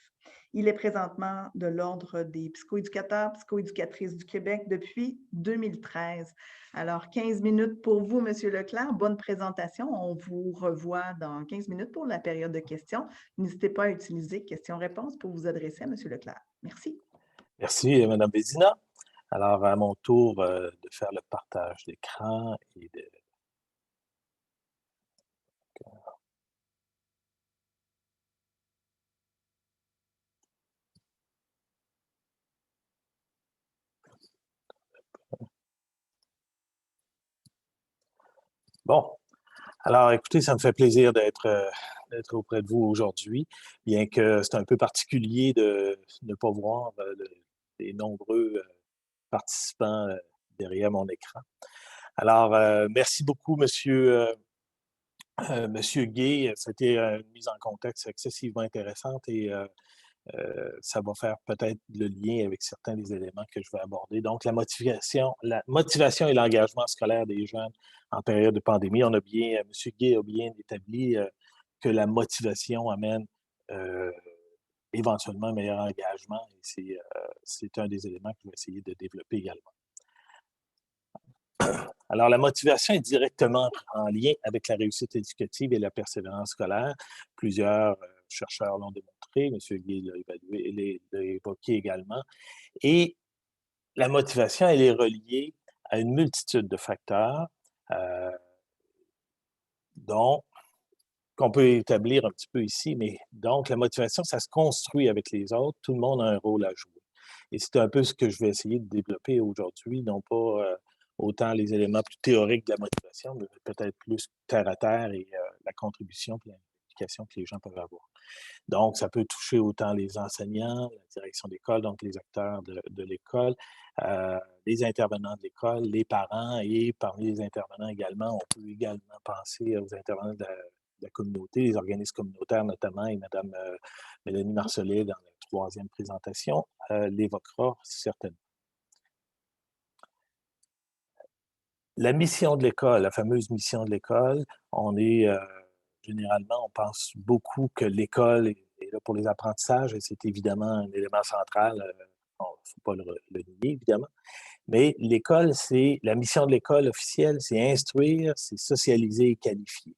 Il est présentement de l'Ordre des psychoéducateurs, psychoéducatrices du Québec depuis 2013. Alors, 15 minutes pour vous, M. Leclerc. Bonne présentation. On vous revoit dans 15 minutes pour la période de questions. N'hésitez pas à utiliser questions-réponses pour vous adresser à M. Leclerc. Merci. Merci, Mme Vézina. Alors, à mon tour de faire le partage d'écran et de... Bon, alors écoutez, ça me fait plaisir d'être auprès de vous aujourd'hui, bien que c'est un peu particulier de ne pas voir les nombreux participants derrière mon écran. Alors, merci beaucoup, Monsieur Gay. C'était une mise en contexte excessivement intéressante et ça va faire peut-être le lien avec certains des éléments que je vais aborder. Donc, la motivation et l'engagement scolaire des jeunes en période de pandémie. M. Gay a bien établi que la motivation amène éventuellement un meilleur engagement et c'est un des éléments que je vais essayer de développer également. Alors, la motivation est directement en lien avec la réussite éducative et la persévérance scolaire. Plusieurs chercheurs l'ont démontré, M. Gay l'a évoqué également. Et la motivation, elle est reliée à une multitude de facteurs qu'on peut établir un petit peu ici, mais donc la motivation, ça se construit avec les autres, tout le monde a un rôle à jouer. Et c'est un peu ce que je vais essayer de développer aujourd'hui, non pas autant les éléments plus théoriques de la motivation, mais peut-être plus terre à terre et la contribution et l'implication que les gens peuvent avoir. Donc, ça peut toucher autant les enseignants, la direction d'école, donc les acteurs de l'école, les intervenants de l'école, les parents et parmi les intervenants également, on peut également penser aux intervenants de la communauté, les organismes communautaires notamment, et Mme Mélanie Marcelet, dans la troisième présentation, l'évoquera certainement. La mission de l'école, la fameuse mission de l'école, généralement, on pense beaucoup que l'école est là pour les apprentissages et c'est évidemment un élément central, il ne faut pas le nier, évidemment. Mais l'école, la mission de l'école officielle, c'est instruire, c'est socialiser et qualifier.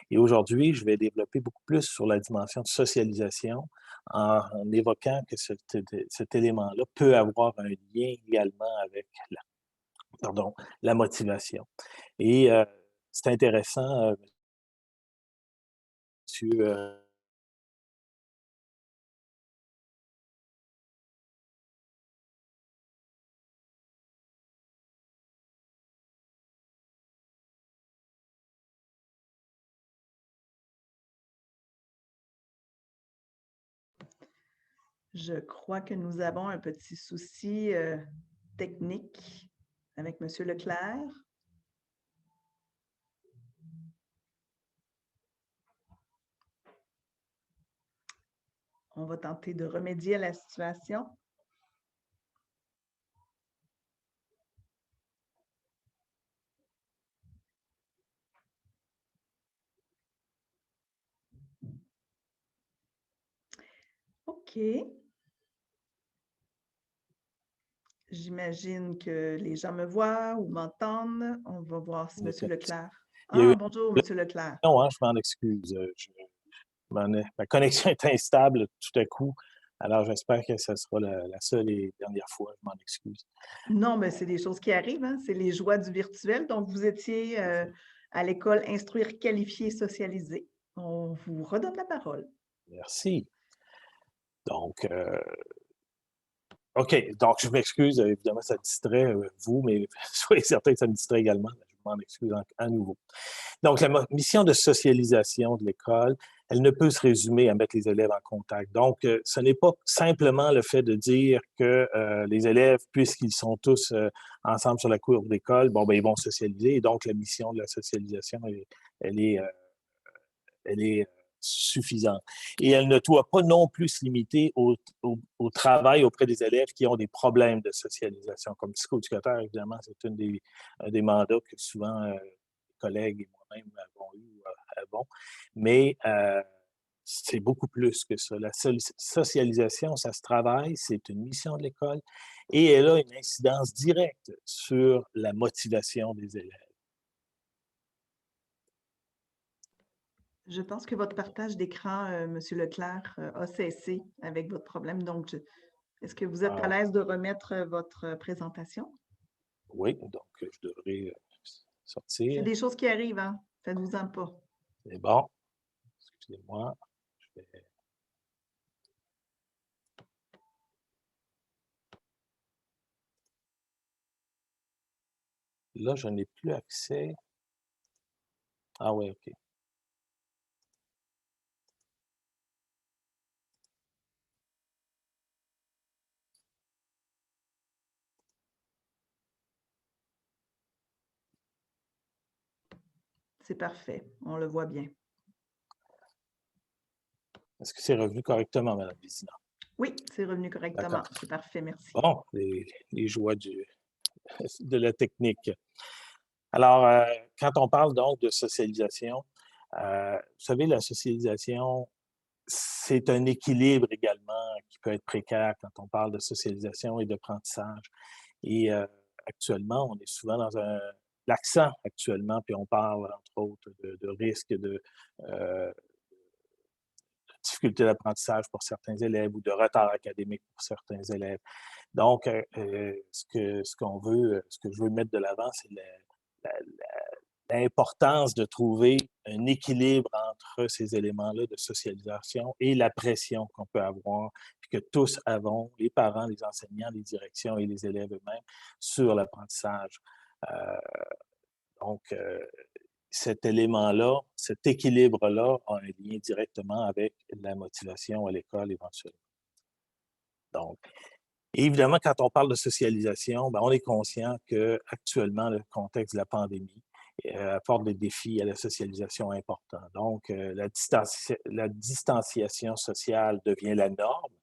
Et aujourd'hui, je vais développer beaucoup plus sur la dimension de socialisation en évoquant que cet élément-là peut avoir un lien également avec la motivation. Et c'est intéressant, monsieur... Je crois que nous avons un petit souci technique avec M. Leclerc. On va tenter de remédier à la situation. OK. J'imagine que les gens me voient ou m'entendent. On va voir si M. Leclerc... bonjour, M. Leclerc. Non, hein, je m'en excuse. Ma connexion est instable tout à coup. Alors, j'espère que ce sera la seule et dernière fois. Je m'en excuse. Non, mais c'est des choses qui arrivent. Hein? C'est les joies du virtuel. Donc, vous étiez à l'école Instruire, Qualifier, Socialiser. On vous redonne la parole. Merci. Donc, OK. Donc, je m'excuse. Évidemment, ça distrait vous, mais soyez certain que ça me distrait également. Je m'en excuse à nouveau. Donc, la mission de socialisation de l'école, elle ne peut se résumer à mettre les élèves en contact. Donc, ce n'est pas simplement le fait de dire que les élèves, puisqu'ils sont tous ensemble sur la cour d'école, bon, ben, ils vont socialiser. Et donc, la mission de la socialisation, elle est suffisante. Et elle ne doit pas non plus se limiter au travail auprès des élèves qui ont des problèmes de socialisation. Comme psychoéducateur, évidemment, c'est un des mandats que souvent les collègues et moi-même avons eu. Mais c'est beaucoup plus que ça. La socialisation, ça se travaille, c'est une mission de l'école et elle a une incidence directe sur la motivation des élèves. Je pense que votre partage d'écran, M. Leclerc, a cessé avec votre problème. Donc, est-ce que vous êtes à l'aise de remettre votre présentation? Oui, donc je devrais sortir. C'est des choses qui arrivent, hein? Faites-vous-en pas. C'est bon. Excusez-moi. Je vais... Là, je n'ai plus accès. Ah oui, OK. C'est parfait. On le voit bien. Est-ce que c'est revenu correctement, Mme Vézina? Oui, c'est revenu correctement. C'est parfait, merci. Bon, les joies de la technique. Alors, quand on parle donc de socialisation, vous savez, la socialisation, c'est un équilibre également qui peut être précaire quand on parle de socialisation et d'apprentissage. Et actuellement, on est souvent dans l'accent actuellement, puis on parle entre autres de risques de difficultés d'apprentissage pour certains élèves ou de retard académique pour certains élèves. Donc, ce que je veux mettre de l'avant, c'est l'importance de trouver un équilibre entre ces éléments-là de socialisation et la pression qu'on peut avoir, puis que tous avons, les parents, les enseignants, les directions et les élèves eux-mêmes, sur l'apprentissage. Donc, cet élément-là, cet équilibre-là a un lien directement avec la motivation à l'école éventuellement. Donc, évidemment, quand on parle de socialisation, on est conscient qu'actuellement, le contexte de la pandémie apporte des défis à la socialisation importants. Donc, la distanciation sociale devient la norme.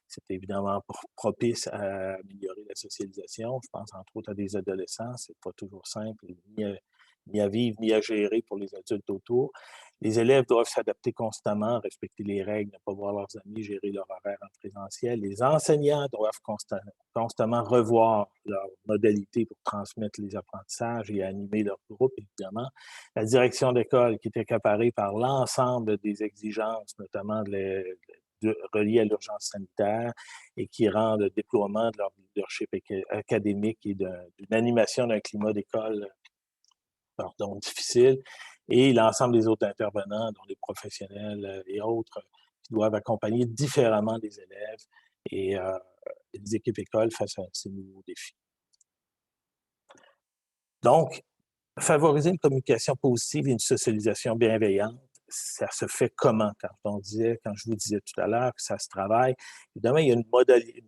C'est évidemment propice à améliorer la socialisation. Je pense entre autres à des adolescents. C'est pas toujours simple, ni à vivre, ni à gérer pour les adultes autour. Les élèves doivent s'adapter constamment, respecter les règles, ne pas voir leurs amis, gérer leur horaire en présentiel. Les enseignants doivent constamment revoir leurs modalités pour transmettre les apprentissages et animer leur groupe, évidemment. La direction d'école qui est accaparée par l'ensemble des exigences, notamment reliées à l'urgence sanitaire et qui rend le déploiement de leur leadership académique et d'une animation d'un climat d'école difficile, et l'ensemble des autres intervenants, dont les professionnels et autres, qui doivent accompagner différemment les élèves et les équipes écoles face à ces nouveaux défis. Donc, favoriser une communication positive et une socialisation bienveillante, ça se fait comment? Quand je vous disais tout à l'heure que ça se travaille, évidemment, il y a une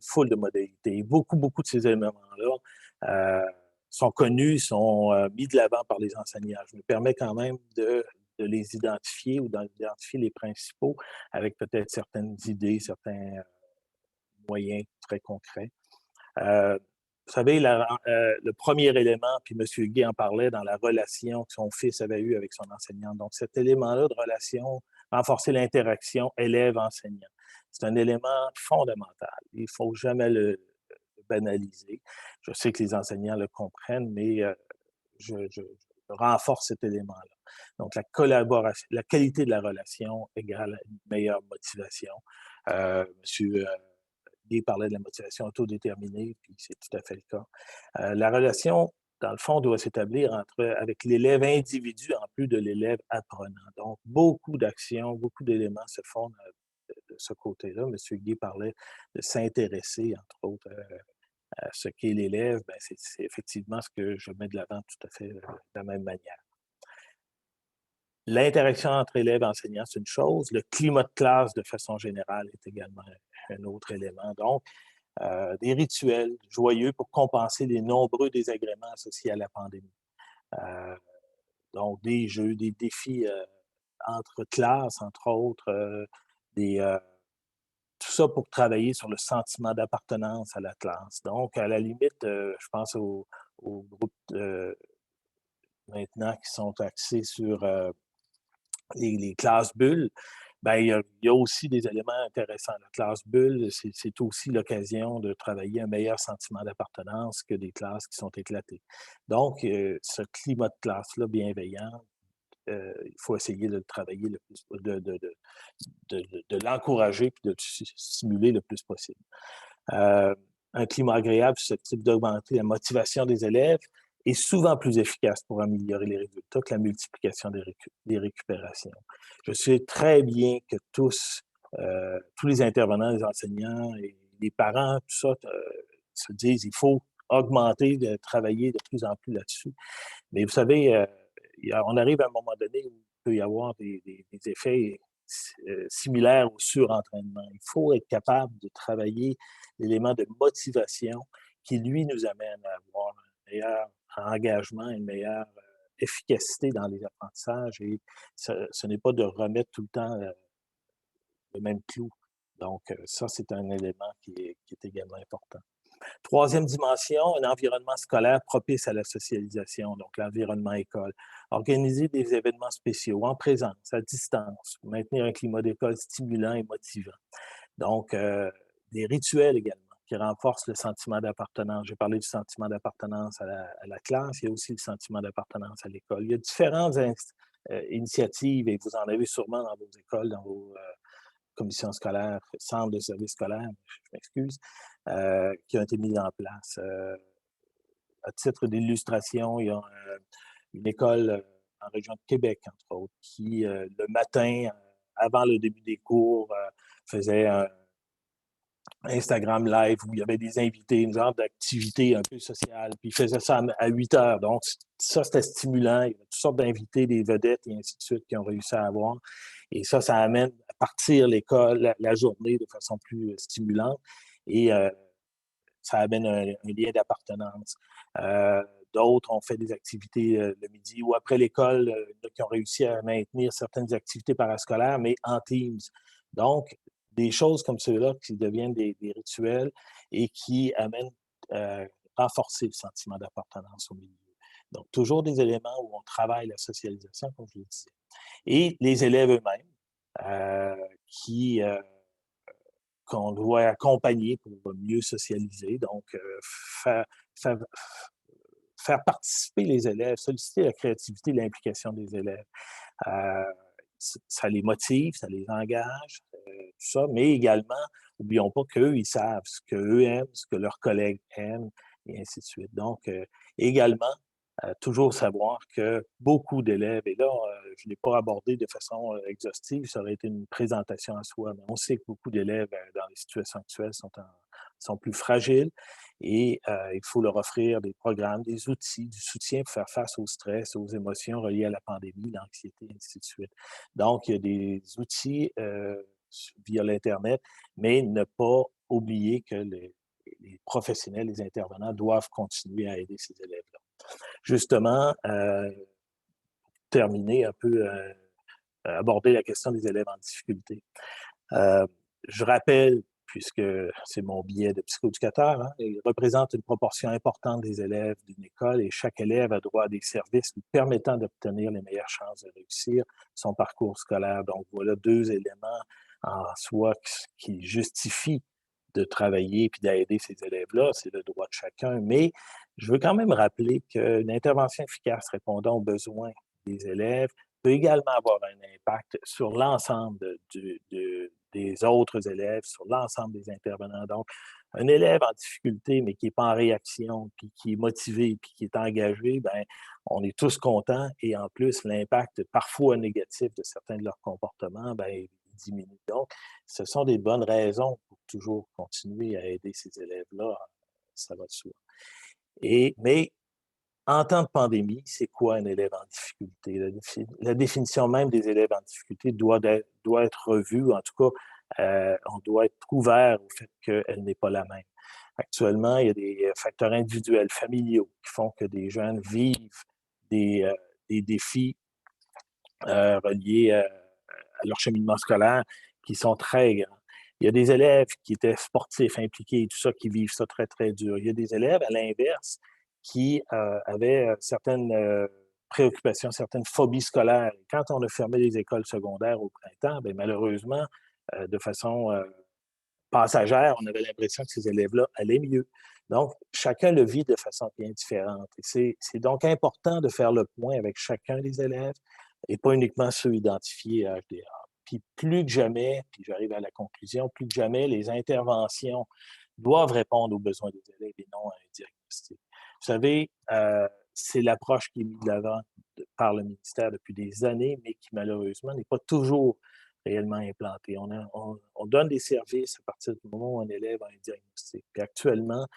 foule de modalités. Et beaucoup de ces éléments-là sont connus, sont mis de l'avant par les enseignants. Je me permets quand même de les identifier ou d'identifier les principaux avec peut-être certaines idées, certains moyens très concrets. Vous savez, le premier élément, puis M. Guy en parlait dans la relation que son fils avait eue avec son enseignant. Donc, cet élément-là de relation, renforcer l'interaction élève-enseignant, c'est un élément fondamental. Il ne faut jamais le banaliser. Je sais que les enseignants le comprennent, mais je renforce cet élément-là. Donc, la collaboration, la qualité de la relation égale une meilleure motivation. Monsieur Guy parlait de la motivation autodéterminée, puis c'est tout à fait le cas. La relation, dans le fond, doit s'établir avec l'élève individu en plus de l'élève apprenant. Donc, beaucoup d'actions, beaucoup d'éléments se font de ce côté-là. M. Guy parlait de s'intéresser, entre autres, à ce qu'est l'élève. C'est effectivement ce que je mets de l'avant tout à fait de la même manière. L'interaction entre élèves et enseignants, c'est une chose. Le climat de classe, de façon générale, est également un autre élément. Donc, des rituels joyeux pour compenser les nombreux désagréments associés à la pandémie. Donc, des jeux, des défis entre classes, entre autres, tout ça pour travailler sur le sentiment d'appartenance à la classe. Donc, à la limite, je pense aux groupes maintenant qui sont axés sur les classes bulles. Bien, il y a aussi des éléments intéressants. La classe bulle, c'est aussi l'occasion de travailler un meilleur sentiment d'appartenance que des classes qui sont éclatées. Donc, ce climat de classe-là bienveillant, il faut essayer de le travailler le plus, de l'encourager et de le stimuler le plus possible. Un climat agréable susceptible d'augmenter la motivation des élèves est souvent plus efficace pour améliorer les résultats que la multiplication des récupérations. Je sais très bien que tous les intervenants, les enseignants et les parents, tout ça, se disent qu'il faut augmenter, de travailler de plus en plus là-dessus. Mais vous savez, on arrive à un moment donné où il peut y avoir des effets similaires au surentraînement. Il faut être capable de travailler l'élément de motivation qui, lui, nous amène à avoir un meilleur engagement, une meilleure efficacité dans les apprentissages. Et ce n'est pas de remettre tout le temps le même clou. Donc, ça, c'est un élément qui est également important. Troisième dimension, un environnement scolaire propice à la socialisation, donc l'environnement école. Organiser des événements spéciaux en présence, à distance, maintenir un climat d'école stimulant et motivant. Donc, des rituels également qui renforcent le sentiment d'appartenance. J'ai parlé du sentiment d'appartenance à la classe, il y a aussi le sentiment d'appartenance à l'école. Il y a différentes initiatives, et vous en avez sûrement dans vos écoles, dans vos commissions scolaires, centres de services scolaires, je m'excuse, qui ont été mis en place. À titre d'illustration, il y a une école en région de Québec, entre autres, qui, le matin, avant le début des cours, faisait un Instagram Live où il y avait des invités, une genre d'activité un peu sociale, puis il faisait ça à 8 heures. Donc, ça, c'était stimulant. Il y avait toutes sortes d'invités, des vedettes et ainsi de suite qui ont réussi à avoir. Et ça amène à partir l'école, la journée de façon plus stimulante. Et ça amène un lien d'appartenance. D'autres ont fait des activités le midi ou après l'école, qui ont réussi à maintenir certaines activités parascolaires, mais en Teams. Donc, des choses comme ceux-là qui deviennent des rituels et qui amènent à renforcer le sentiment d'appartenance au milieu. Donc, toujours des éléments où on travaille la socialisation, comme je le disais. Et les élèves eux-mêmes, qu'on doit accompagner pour mieux socialiser. Donc, faire participer les élèves, solliciter la créativité et l'implication des élèves. Ça les motive, ça les engage, tout ça, mais également, n'oublions pas qu'eux, ils savent ce qu'eux aiment, ce que leurs collègues aiment, et ainsi de suite. Donc, également, toujours savoir que beaucoup d'élèves, et là, je ne l'ai pas abordé de façon exhaustive, ça aurait été une présentation en soi, mais on sait que beaucoup d'élèves, dans les situations actuelles, sont plus fragiles et il faut leur offrir des programmes, des outils, du soutien pour faire face au stress, aux émotions reliées à la pandémie, l'anxiété, et ainsi de suite. Donc, il y a des outils via l'Internet, mais ne pas oublier que les professionnels, les intervenants doivent continuer à aider ces élèves-là. Justement, terminer un peu, aborder la question des élèves en difficulté. Je rappelle, puisque c'est mon biais de psychoéducateur, il représente une proportion importante des élèves d'une école et chaque élève a droit à des services lui permettant d'obtenir les meilleures chances de réussir son parcours scolaire. Donc, voilà deux éléments en soi qui justifient de travailler et d'aider ces élèves-là. C'est le droit de chacun. Mais je veux quand même rappeler qu'une intervention efficace répondant aux besoins des élèves peut également avoir un impact sur l'ensemble des autres élèves, sur l'ensemble des intervenants. Donc, un élève en difficulté, mais qui n'est pas en réaction, puis qui est motivé, puis qui est engagé, bien, on est tous contents. Et en plus, l'impact parfois négatif de certains de leurs comportements, bien, diminue. Donc, ce sont des bonnes raisons pour toujours continuer à aider ces élèves-là. Ça va de soi. Mais en temps de pandémie, c'est quoi un élève en difficulté? La définition même des élèves en difficulté doit être revue. En tout cas, on doit être ouvert au fait qu'elle n'est pas la même. Actuellement, il y a des facteurs individuels, familiaux, qui font que des jeunes vivent des défis reliés à leur cheminement scolaire qui sont très grands. Il y a des élèves qui étaient sportifs, impliqués, tout ça, qui vivent ça très, très dur. Il y a des élèves, à l'inverse, qui avaient certaines préoccupations, certaines phobies scolaires. Quand on a fermé les écoles secondaires au printemps, bien, malheureusement, de façon passagère, on avait l'impression que ces élèves-là allaient mieux. Donc, chacun le vit de façon bien différente. Et c'est donc important de faire le point avec chacun des élèves et pas uniquement ceux identifiés à HDA. Puis plus que jamais, puis j'arrive à la conclusion, plus que jamais, les interventions doivent répondre aux besoins des élèves et non à un diagnostic. Vous savez, c'est l'approche qui est mise de l'avant par le ministère depuis des années, mais qui malheureusement n'est pas toujours réellement implantée. On donne des services à partir du moment où un élève a un diagnostic. Puis actuellement,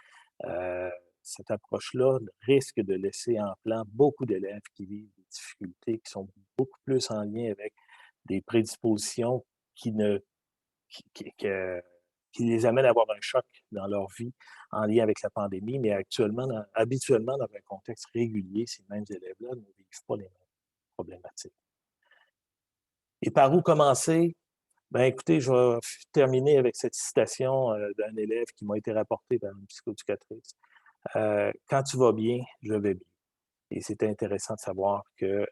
cette approche-là risque de laisser en plan beaucoup d'élèves qui vivent des difficultés qui sont beaucoup plus en lien avec des prédispositions qui les amènent à avoir un choc dans leur vie en lien avec la pandémie, mais habituellement, dans un contexte régulier, ces mêmes élèves-là ne vivent pas les mêmes problématiques. Et par où commencer? Ben, écoutez, je vais terminer avec cette citation d'un élève qui m'a été rapporté par une psychoéducatrice. Quand tu vas bien, je vais bien. Et c'était intéressant de savoir que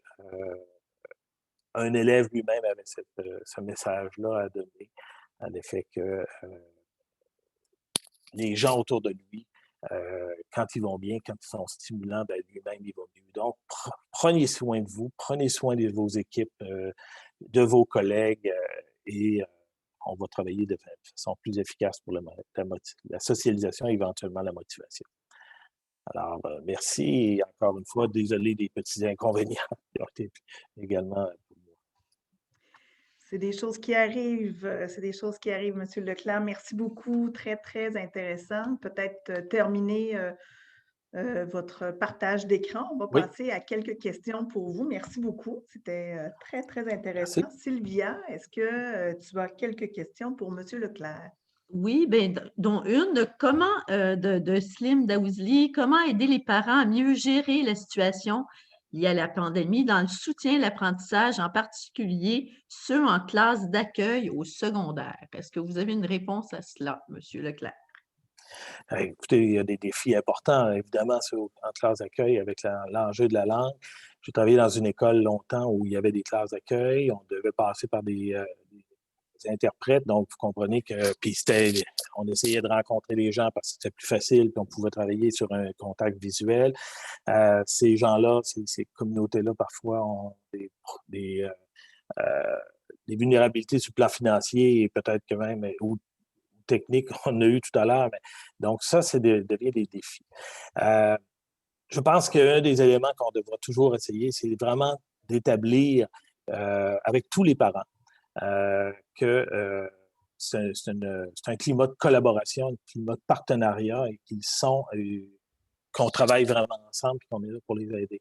un élève lui-même avait ce message-là à donner, à l'effet que les gens autour de lui, quand ils vont bien, quand ils sont stimulants, ben, lui-même, il va mieux. Donc, prenez soin de vous, prenez soin de vos équipes, de vos collègues, et on va travailler de façon plus efficace pour la socialisation et éventuellement la motivation. Alors, merci et encore une fois, désolé des petits inconvénients qui ont été également pour moi. C'est des choses qui arrivent, M. Leclerc. Merci beaucoup, très, très intéressant. Peut-être terminer votre partage d'écran. On va Oui. passer à quelques questions pour vous. Merci beaucoup. C'était très, très intéressant. Merci. Sylvia, est-ce que tu as quelques questions pour M. Leclerc? Oui, bien, dont une, de Slim Daouzli, comment aider les parents à mieux gérer la situation liée à la pandémie dans le soutien à l'apprentissage, en particulier ceux en classe d'accueil au secondaire? Est-ce que vous avez une réponse à cela, M. Leclerc? Écoutez, il y a des défis importants, évidemment, en classe d'accueil avec l'enjeu de la langue. J'ai travaillé dans une école longtemps où il y avait des classes d'accueil. On devait passer par des interprètes, donc vous comprenez que... Puis on essayait de rencontrer les gens parce que c'était plus facile, puis on pouvait travailler sur un contact visuel. Ces gens-là, ces communautés-là, parfois, ont des vulnérabilités sur le plan financier et peut-être que même ou technique qu'on a eu tout à l'heure. Donc, ça, devient des défis. Je pense qu'un des éléments qu'on devra toujours essayer, c'est vraiment d'établir avec tous les parents que c'est un climat de collaboration, un climat de partenariat et qu'on travaille vraiment ensemble et qu'on est là pour les aider.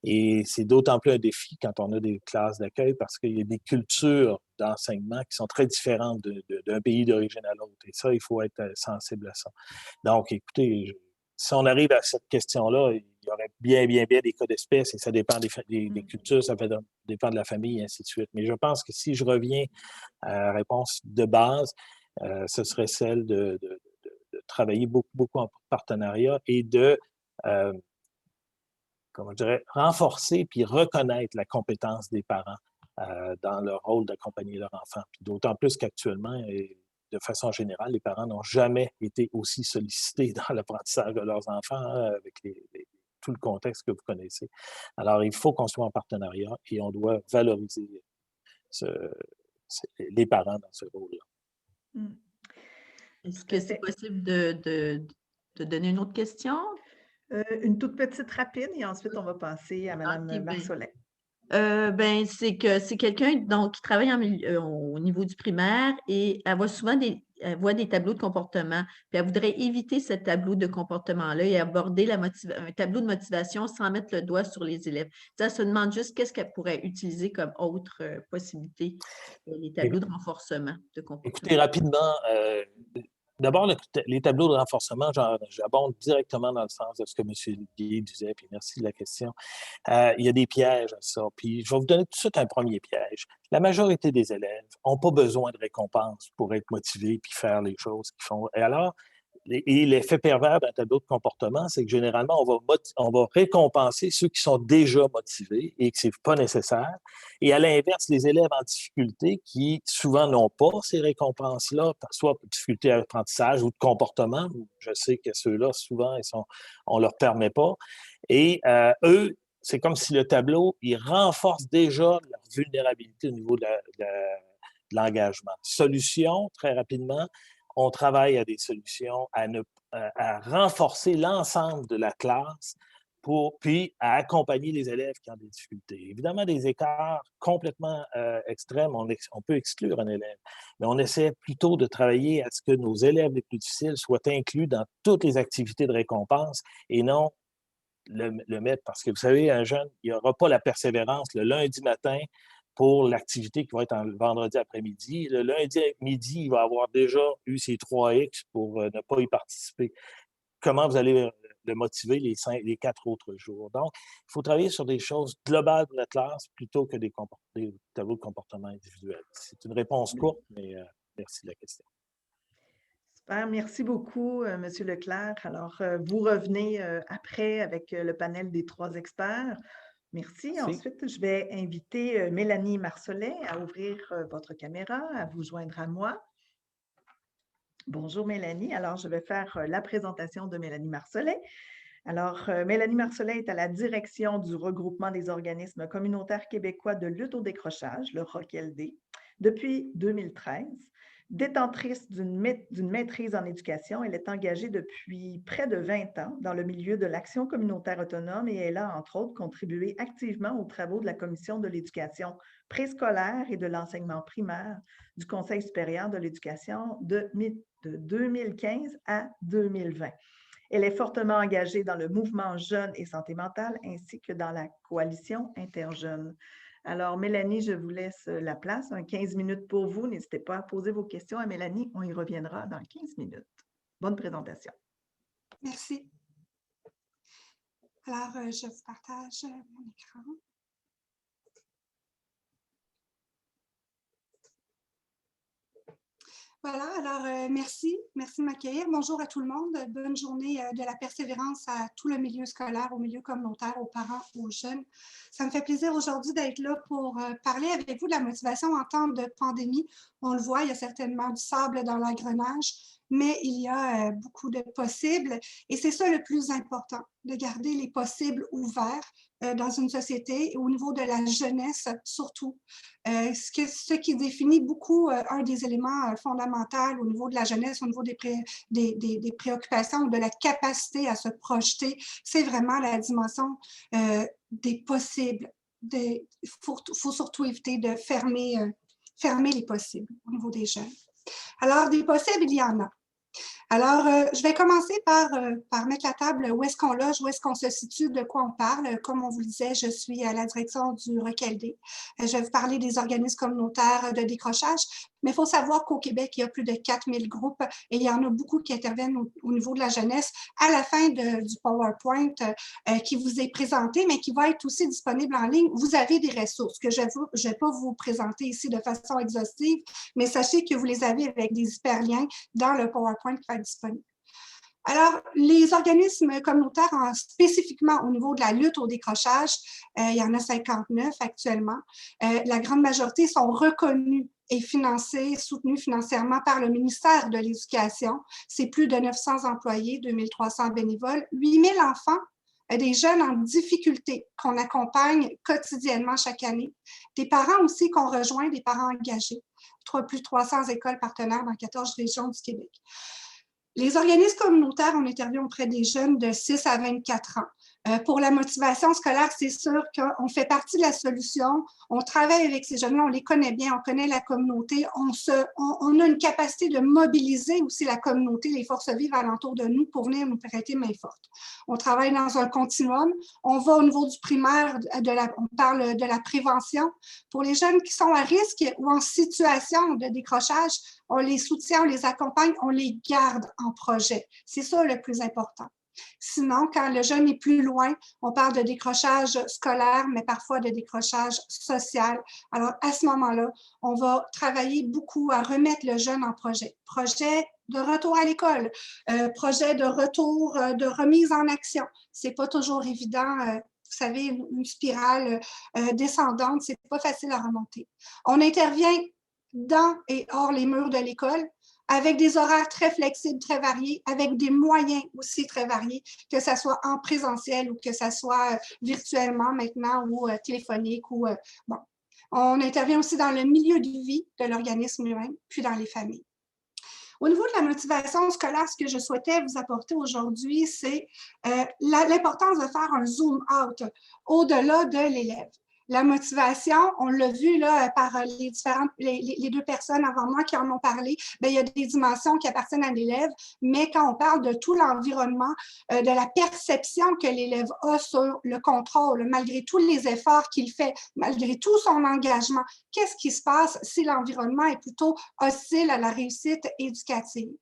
Et c'est d'autant plus un défi quand on a des classes d'accueil parce qu'il y a des cultures d'enseignement qui sont très différentes d'un pays d'origine à l'autre. Et ça, il faut être sensible à ça. Donc, écoutez, si on arrive à cette question-là, il y aurait bien des cas d'espèce et ça dépend des cultures, ça dépend de la famille et ainsi de suite. Mais je pense que si je reviens à la réponse de base, ce serait celle de travailler beaucoup en partenariat et de comment je dirais, renforcer puis reconnaître la compétence des parents dans leur rôle d'accompagner leur enfant. Puis d'autant plus qu'actuellement, et de façon générale, les parents n'ont jamais été aussi sollicités dans l'apprentissage de leurs enfants avec tout le contexte que vous connaissez. Alors, il faut qu'on soit en partenariat et on doit valoriser les parents dans ce rôle-là. Est-ce que c'est possible de donner une autre question? Une toute petite rapide et ensuite on va passer à Mme Marsolais. C'est que c'est quelqu'un qui travaille au niveau du primaire et elle voit souvent des tableaux de comportement. Puis elle voudrait éviter ce tableau de comportement-là et aborder un tableau de motivation sans mettre le doigt sur les élèves. Elle se demande juste qu'est-ce qu'elle pourrait utiliser comme autre possibilité, les tableaux de renforcement de comportement. Écoutez, rapidement, D'abord, les tableaux de renforcement, j'abonde directement dans le sens de ce que M. Guy disait, puis merci de la question. Il y a des pièges à ça. Puis je vais vous donner tout de suite un premier piège. La majorité des élèves n'ont pas besoin de récompense pour être motivés puis faire les choses qu'ils font. Et alors, l'effet pervers d'un tableau de comportement, c'est que généralement, on va récompenser ceux qui sont déjà motivés et que ce n'est pas nécessaire. Et à l'inverse, les élèves en difficulté qui souvent n'ont pas ces récompenses-là, soit difficulté d'apprentissage ou de comportement, je sais que ceux-là, souvent, on ne leur permet pas. Et eux, c'est comme si le tableau, il renforce déjà leur vulnérabilité au niveau de l'engagement. Solution, très rapidement, on travaille à des solutions, à renforcer l'ensemble de la classe, puis à accompagner les élèves qui ont des difficultés. Évidemment, des écarts complètement extrêmes, on peut exclure un élève, mais on essaie plutôt de travailler à ce que nos élèves les plus difficiles soient inclus dans toutes les activités de récompense et non le mettre, parce que vous savez, un jeune, il n'aura pas la persévérance le lundi matin pour l'activité qui va être le vendredi après-midi. Le lundi midi, il va avoir déjà eu ses 3X pour ne pas y participer. Comment vous allez le motiver les 4 autres jours? Donc, il faut travailler sur des choses globales de la classe plutôt que des tableaux de comportement individuels. C'est une réponse courte, mais merci de la question. Super, merci beaucoup, M. Leclerc. Alors, vous revenez après avec le panel des 3 experts. Merci. Ensuite, je vais inviter Mélanie Marcelet à ouvrir votre caméra, à vous joindre à moi. Bonjour Mélanie. Alors, je vais faire la présentation de Mélanie Marcelet. Alors, Mélanie Marcelet est à la direction du regroupement des organismes communautaires québécois de lutte au décrochage, le ROCLD, depuis 2013. Détentrice d'une maîtrise en éducation, elle est engagée depuis près de 20 ans dans le milieu de l'action communautaire autonome et elle a, entre autres, contribué activement aux travaux de la Commission de l'éducation préscolaire et de l'enseignement primaire du Conseil supérieur de l'éducation de 2015 à 2020. Elle est fortement engagée dans le mouvement Jeunes et santé mentale ainsi que dans la coalition Interjeunes. Alors, Mélanie, je vous laisse la place. 15 minutes pour vous. N'hésitez pas à poser vos questions à Mélanie. On y reviendra dans 15 minutes. Bonne présentation. Merci. Alors, je vous partage mon écran. Voilà, alors merci de m'accueillir. Bonjour à tout le monde. Bonne journée de la persévérance à tout le milieu scolaire, au milieu communautaire, aux parents, aux jeunes. Ça me fait plaisir aujourd'hui d'être là pour parler avec vous de la motivation en temps de pandémie. On le voit, il y a certainement du sable dans l'engrenage, mais il y a beaucoup de possibles et c'est ça le plus important, de garder les possibles ouverts dans une société et au niveau de la jeunesse surtout. Ce qui définit beaucoup un des éléments fondamentaux au niveau de la jeunesse, au niveau des préoccupations ou de la capacité à se projeter, c'est vraiment la dimension des possibles. Il faut surtout éviter de fermer les possibles au niveau des jeunes. Alors, des possibles, il y en a. Alors, je vais commencer par mettre la table où est-ce qu'on loge, où est-ce qu'on se situe, de quoi on parle. Comme on vous le disait, je suis à la direction du ROCLD. Je vais vous parler des organismes communautaires de décrochage, mais il faut savoir qu'au Québec, il y a plus de 4000 groupes et il y en a beaucoup qui interviennent au niveau de la jeunesse. À la fin du PowerPoint qui vous est présenté, mais qui va être aussi disponible en ligne, vous avez des ressources que je ne vais pas vous présenter ici de façon exhaustive, mais sachez que vous les avez avec des hyperliens dans le PowerPoint qui va être disponible. Alors, les organismes communautaires, spécifiquement au niveau de la lutte au décrochage, il y en a 59 actuellement. La grande majorité sont reconnus et financés, soutenus financièrement par le ministère de l'Éducation. C'est plus de 900 employés, 2300 bénévoles, 8000 enfants, des jeunes en difficulté qu'on accompagne quotidiennement chaque année, des parents aussi qu'on rejoint, des parents engagés, plus de 300 écoles partenaires dans 14 régions du Québec. Les organismes communautaires, on intervient auprès des jeunes de 6 à 24 ans. Pour la motivation scolaire, c'est sûr qu'on fait partie de la solution. On travaille avec ces jeunes-là, on les connaît bien, on connaît la communauté. On a une capacité de mobiliser aussi la communauté, les forces vives alentour de nous pour venir nous prêter main forte. On travaille dans un continuum. On va au niveau du primaire, on parle de la prévention. Pour les jeunes qui sont à risque ou en situation de décrochage, on les soutient, on les accompagne, on les garde en projet. C'est ça le plus important. Sinon, quand le jeune est plus loin, on parle de décrochage scolaire, mais parfois de décrochage social. Alors, à ce moment-là, on va travailler beaucoup à remettre le jeune en projet. Projet de retour à l'école, projet de retour, de remise en action. C'est pas toujours évident. Vous savez, une spirale descendante, c'est pas facile à remonter. On intervient dans et hors les murs de l'école, avec des horaires très flexibles, très variés, avec des moyens aussi très variés, que ce soit en présentiel ou que ce soit virtuellement maintenant ou téléphonique. Bon. On intervient aussi dans le milieu de vie de l'organisme lui-même, puis dans les familles. Au niveau de la motivation scolaire, ce que je souhaitais vous apporter aujourd'hui, c'est l'importance de faire un zoom out au-delà de l'élève. La motivation, on l'a vu là, par les deux personnes avant moi qui en ont parlé, bien, il y a des dimensions qui appartiennent à l'élève, mais quand on parle de tout l'environnement, de la perception que l'élève a sur le contrôle, malgré tous les efforts qu'il fait, malgré tout son engagement, qu'est-ce qui se passe si l'environnement est plutôt hostile à la réussite éducative?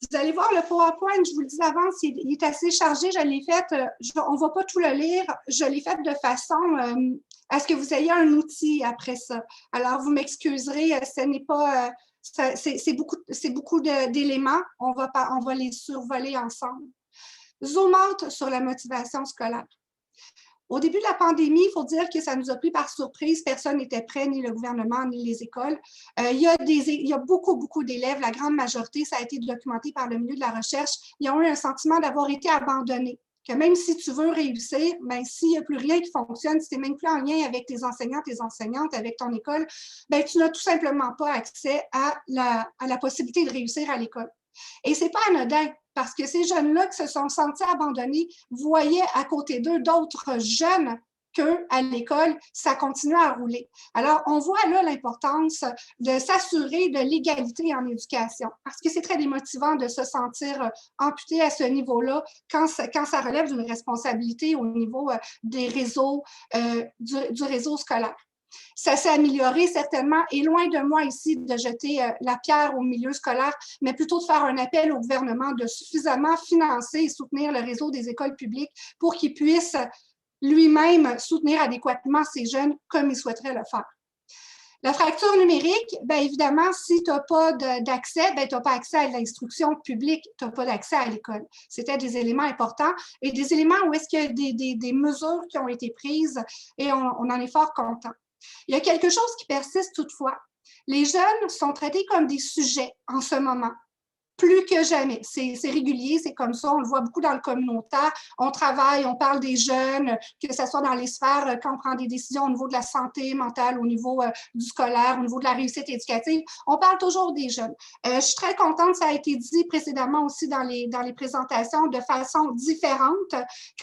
Vous allez voir le PowerPoint, je vous le dis d'avance, il est assez chargé. Je l'ai fait, on ne va pas tout le lire, je l'ai fait de façon à ce que vous ayez un outil après ça. Alors, vous m'excuserez, ce n'est pas, c'est beaucoup d'éléments, on va les survoler ensemble. Zoom out sur la motivation scolaire. Au début de la pandémie, il faut dire que ça nous a pris par surprise. Personne n'était prêt, ni le gouvernement, ni les écoles. Il y a beaucoup d'élèves, la grande majorité, ça a été documenté par le milieu de la recherche, ils ont eu un sentiment d'avoir été abandonnés. Que même si tu veux réussir, ben, s'il n'y a plus rien qui fonctionne, si tu n'es même plus en lien avec tes enseignants, tes enseignantes, avec ton école, ben, tu n'as tout simplement pas accès à la possibilité de réussir à l'école. Et ce n'est pas anodin, parce que ces jeunes-là qui se sont sentis abandonnés voyaient à côté d'eux d'autres jeunes qu'à l'école, ça continuait à rouler. Alors, on voit là l'importance de s'assurer de l'égalité en éducation, parce que c'est très démotivant de se sentir amputé à ce niveau-là quand ça relève d'une responsabilité au niveau des réseaux, du réseau scolaire. Ça s'est amélioré certainement, et loin de moi ici de jeter la pierre au milieu scolaire, mais plutôt de faire un appel au gouvernement de suffisamment financer et soutenir le réseau des écoles publiques pour qu'il puisse lui-même soutenir adéquatement ces jeunes comme il souhaiterait le faire. La fracture numérique, bien évidemment, si tu n'as pas d'accès, bien, tu n'as pas accès à l'instruction publique, tu n'as pas d'accès à l'école. C'était des éléments importants et des éléments où est-ce qu'il y a des mesures qui ont été prises et on en est fort content. Il y a quelque chose qui persiste toutefois. Les jeunes sont traités comme des sujets en ce moment, plus que jamais. C'est régulier, c'est comme ça, on le voit beaucoup dans le communautaire. On travaille, on parle des jeunes, que ce soit dans les sphères, quand on prend des décisions au niveau de la santé mentale, au niveau du scolaire, au niveau de la réussite éducative, on parle toujours des jeunes. Je suis très contente, ça a été dit précédemment aussi dans les présentations de façon différente.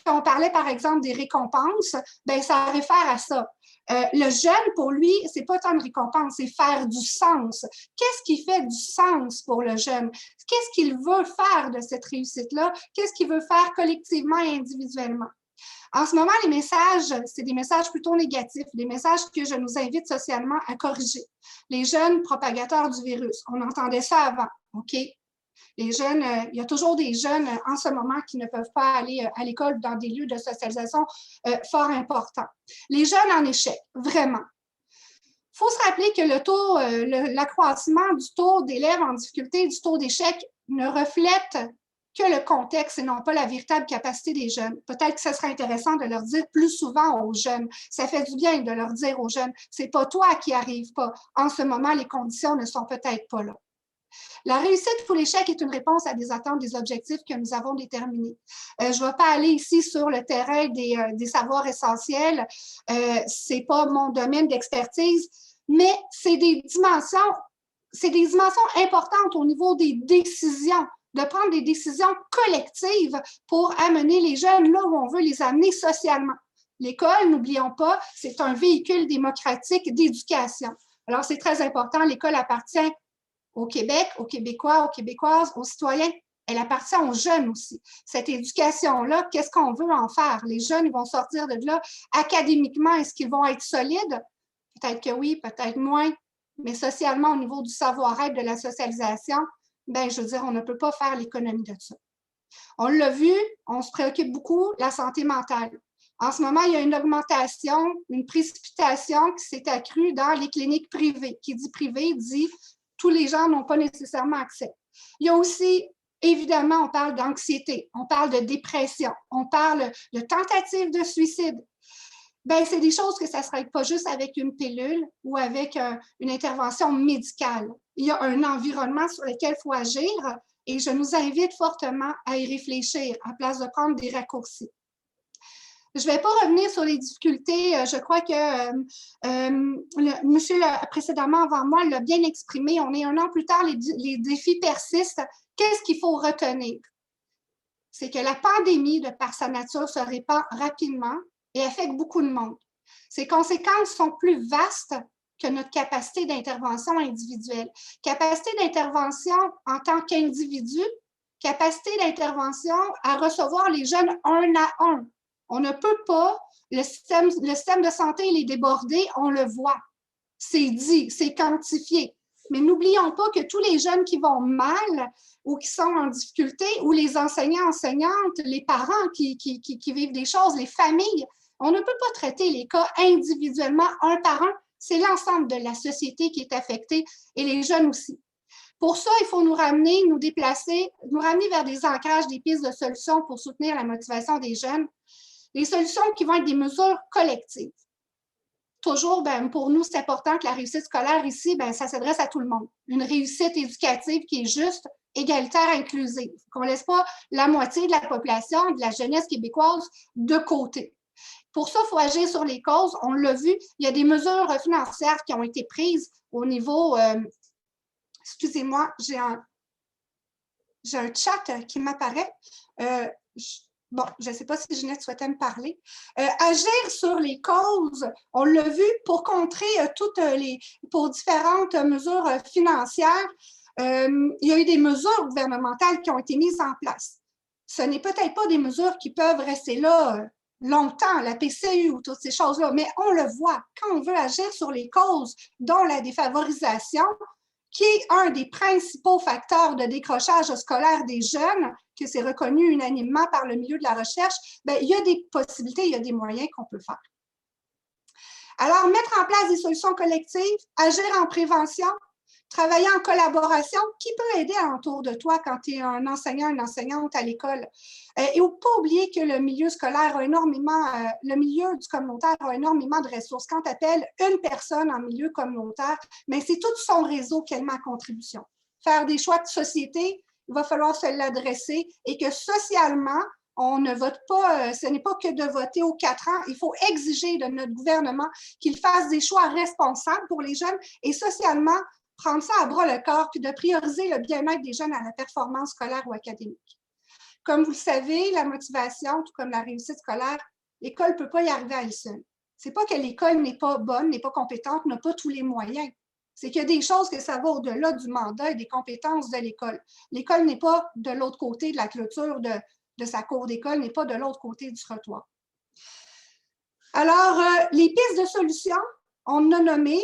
Quand on parlait par exemple des récompenses, bien, ça réfère à ça. Le jeune, pour lui, c'est pas tant une récompense, c'est faire du sens. Qu'est-ce qui fait du sens pour le jeune? Qu'est-ce qu'il veut faire de cette réussite-là? Qu'est-ce qu'il veut faire collectivement et individuellement? En ce moment, les messages, c'est des messages plutôt négatifs, des messages que je nous invite socialement à corriger. Les jeunes propagateurs du virus, on entendait ça avant, OK? Les jeunes, il y a toujours des jeunes en ce moment qui ne peuvent pas aller à l'école dans des lieux de socialisation fort importants. Les jeunes en échec, vraiment. Il faut se rappeler que le taux, l'accroissement du taux d'élèves en difficulté, du taux d'échec, ne reflète que le contexte et non pas la véritable capacité des jeunes. Peut-être que ce serait intéressant de leur dire plus souvent aux jeunes. Ça fait du bien de leur dire aux jeunes, c'est pas toi qui arrives pas. En ce moment, les conditions ne sont peut-être pas là. La réussite ou l'échec est une réponse à des attentes, des objectifs que nous avons déterminés. Je ne vais pas aller ici sur le terrain des savoirs essentiels. Ce n'est pas mon domaine d'expertise, mais c'est des dimensions, c'est des dimensions importantes au niveau des décisions, de prendre des décisions collectives pour amener les jeunes là où on veut les amener socialement. L'école, n'oublions pas, c'est un véhicule démocratique d'éducation. Alors, c'est très important. L'école appartient au Québec, aux Québécois, aux Québécoises, aux citoyens. Elle appartient aux jeunes aussi. Cette éducation-là, qu'est-ce qu'on veut en faire? Les jeunes, ils vont sortir de là académiquement. Est-ce qu'ils vont être solides? Peut-être que oui, peut-être moins. Mais socialement, au niveau du savoir-être, de la socialisation, bien, je veux dire, on ne peut pas faire l'économie de ça. On l'a vu, on se préoccupe beaucoup de la santé mentale. En ce moment, il y a une augmentation, une précipitation qui s'est accrue dans les cliniques privées. Qui dit privé dit tous les gens n'ont pas nécessairement accès. Il y a aussi, évidemment, on parle d'anxiété, on parle de dépression, on parle de tentatives de suicide. Bien, c'est des choses que ça ne se règle pas juste avec une pilule ou avec une intervention médicale. Il y a un environnement sur lequel il faut agir et je nous invite fortement à y réfléchir à place de prendre des raccourcis. Je ne vais pas revenir sur les difficultés. Je crois que monsieur précédemment avant moi l'a bien exprimé. On est 1 an plus tard, les défis persistent. Qu'est-ce qu'il faut retenir? C'est que la pandémie, de par sa nature, se répand rapidement et affecte beaucoup de monde. Ses conséquences sont plus vastes que notre capacité d'intervention individuelle. Capacité d'intervention en tant qu'individu, capacité d'intervention à recevoir les jeunes 1 à 1. On ne peut pas, le système de santé, il est débordé, on le voit. C'est dit, c'est quantifié. Mais n'oublions pas que tous les jeunes qui vont mal ou qui sont en difficulté, ou les enseignants, enseignantes, les parents qui vivent des choses, les familles, on ne peut pas traiter les cas individuellement, un par un. C'est l'ensemble de la société qui est affectée et les jeunes aussi. Pour ça, il faut nous ramener, nous déplacer, nous ramener vers des ancrages, des pistes de solutions pour soutenir la motivation des jeunes. Les solutions qui vont être des mesures collectives. Toujours, ben, pour nous, c'est important que la réussite scolaire ici, ben, ça s'adresse à tout le monde. Une réussite éducative qui est juste, égalitaire, inclusive. Qu'on ne laisse pas la moitié de la population, de la jeunesse québécoise, de côté. Pour ça, il faut agir sur les causes. On l'a vu, il y a des mesures financières qui ont été prises au niveau... excusez-moi, j'ai un chat qui m'apparaît. Bon, je ne sais pas si Ginette souhaitait me parler. Agir sur les causes, on l'a vu, pour contrer pour différentes mesures financières, il y a eu des mesures gouvernementales qui ont été mises en place. Ce n'est peut-être pas des mesures qui peuvent rester là longtemps, la PCU ou toutes ces choses-là, mais on le voit, quand on veut agir sur les causes, dont la défavorisation, qui est un des principaux facteurs de décrochage scolaire des jeunes, que c'est reconnu unanimement par le milieu de la recherche, bien, il y a des possibilités, il y a des moyens qu'on peut faire. Alors, mettre en place des solutions collectives, agir en prévention, travailler en collaboration, qui peut aider alentour de toi quand tu es un enseignant, une enseignante à l'école. Et ne pas oublier que le milieu scolaire a énormément, le milieu du communautaire a énormément de ressources. Quand tu appelles une personne en milieu communautaire, mais c'est tout son réseau qu'elle met en contribution. Faire des choix de société, il va falloir se l'adresser et que socialement, on ne vote pas, ce n'est pas que de voter aux 4 ans. Il faut exiger de notre gouvernement qu'il fasse des choix responsables pour les jeunes et socialement, prendre ça à bras le corps puis de prioriser le bien-être des jeunes à la performance scolaire ou académique. Comme vous le savez, la motivation, tout comme la réussite scolaire, l'école ne peut pas y arriver à elle seule. Ce n'est pas que l'école n'est pas bonne, n'est pas compétente, n'a pas tous les moyens. C'est qu'il y a des choses que ça va au-delà du mandat et des compétences de l'école. L'école n'est pas de l'autre côté de la clôture de sa cour d'école, n'est pas de l'autre côté du trottoir. Alors, les pistes de solutions, on a nommé,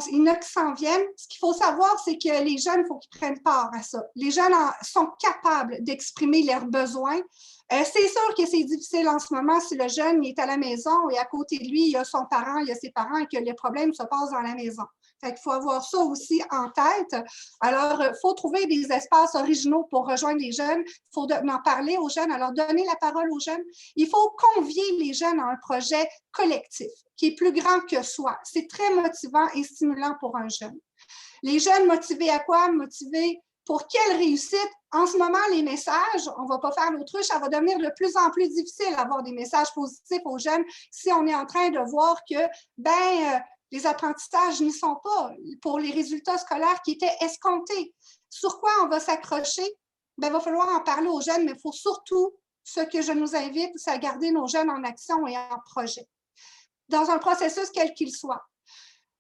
il y en a qui s'en viennent. Ce qu'il faut savoir, c'est que les jeunes, il faut qu'ils prennent part à ça. Les jeunes sont capables d'exprimer leurs besoins. C'est sûr que c'est difficile en ce moment si le jeune est à la maison et à côté de lui, il y a son parent, il y a ses parents et que les problèmes se passent dans la maison. Fait qu'il faut avoir ça aussi en tête. Alors, il faut trouver des espaces originaux pour rejoindre les jeunes. Il faut en parler aux jeunes, alors donner la parole aux jeunes. Il faut convier les jeunes à un projet collectif qui est plus grand que soi. C'est très motivant et stimulant pour un jeune. Les jeunes motivés à quoi? Motivés pour quelle réussite? En ce moment, les messages, on ne va pas faire l'autruche, ça va devenir de plus en plus difficile d'avoir des messages positifs aux jeunes si on est en train de voir que, Les apprentissages n'y sont pas pour les résultats scolaires qui étaient escomptés. Sur quoi on va s'accrocher? Bien, il va falloir en parler aux jeunes, mais il faut surtout, ce que je nous invite, c'est à garder nos jeunes en action et en projet. Dans un processus quel qu'il soit.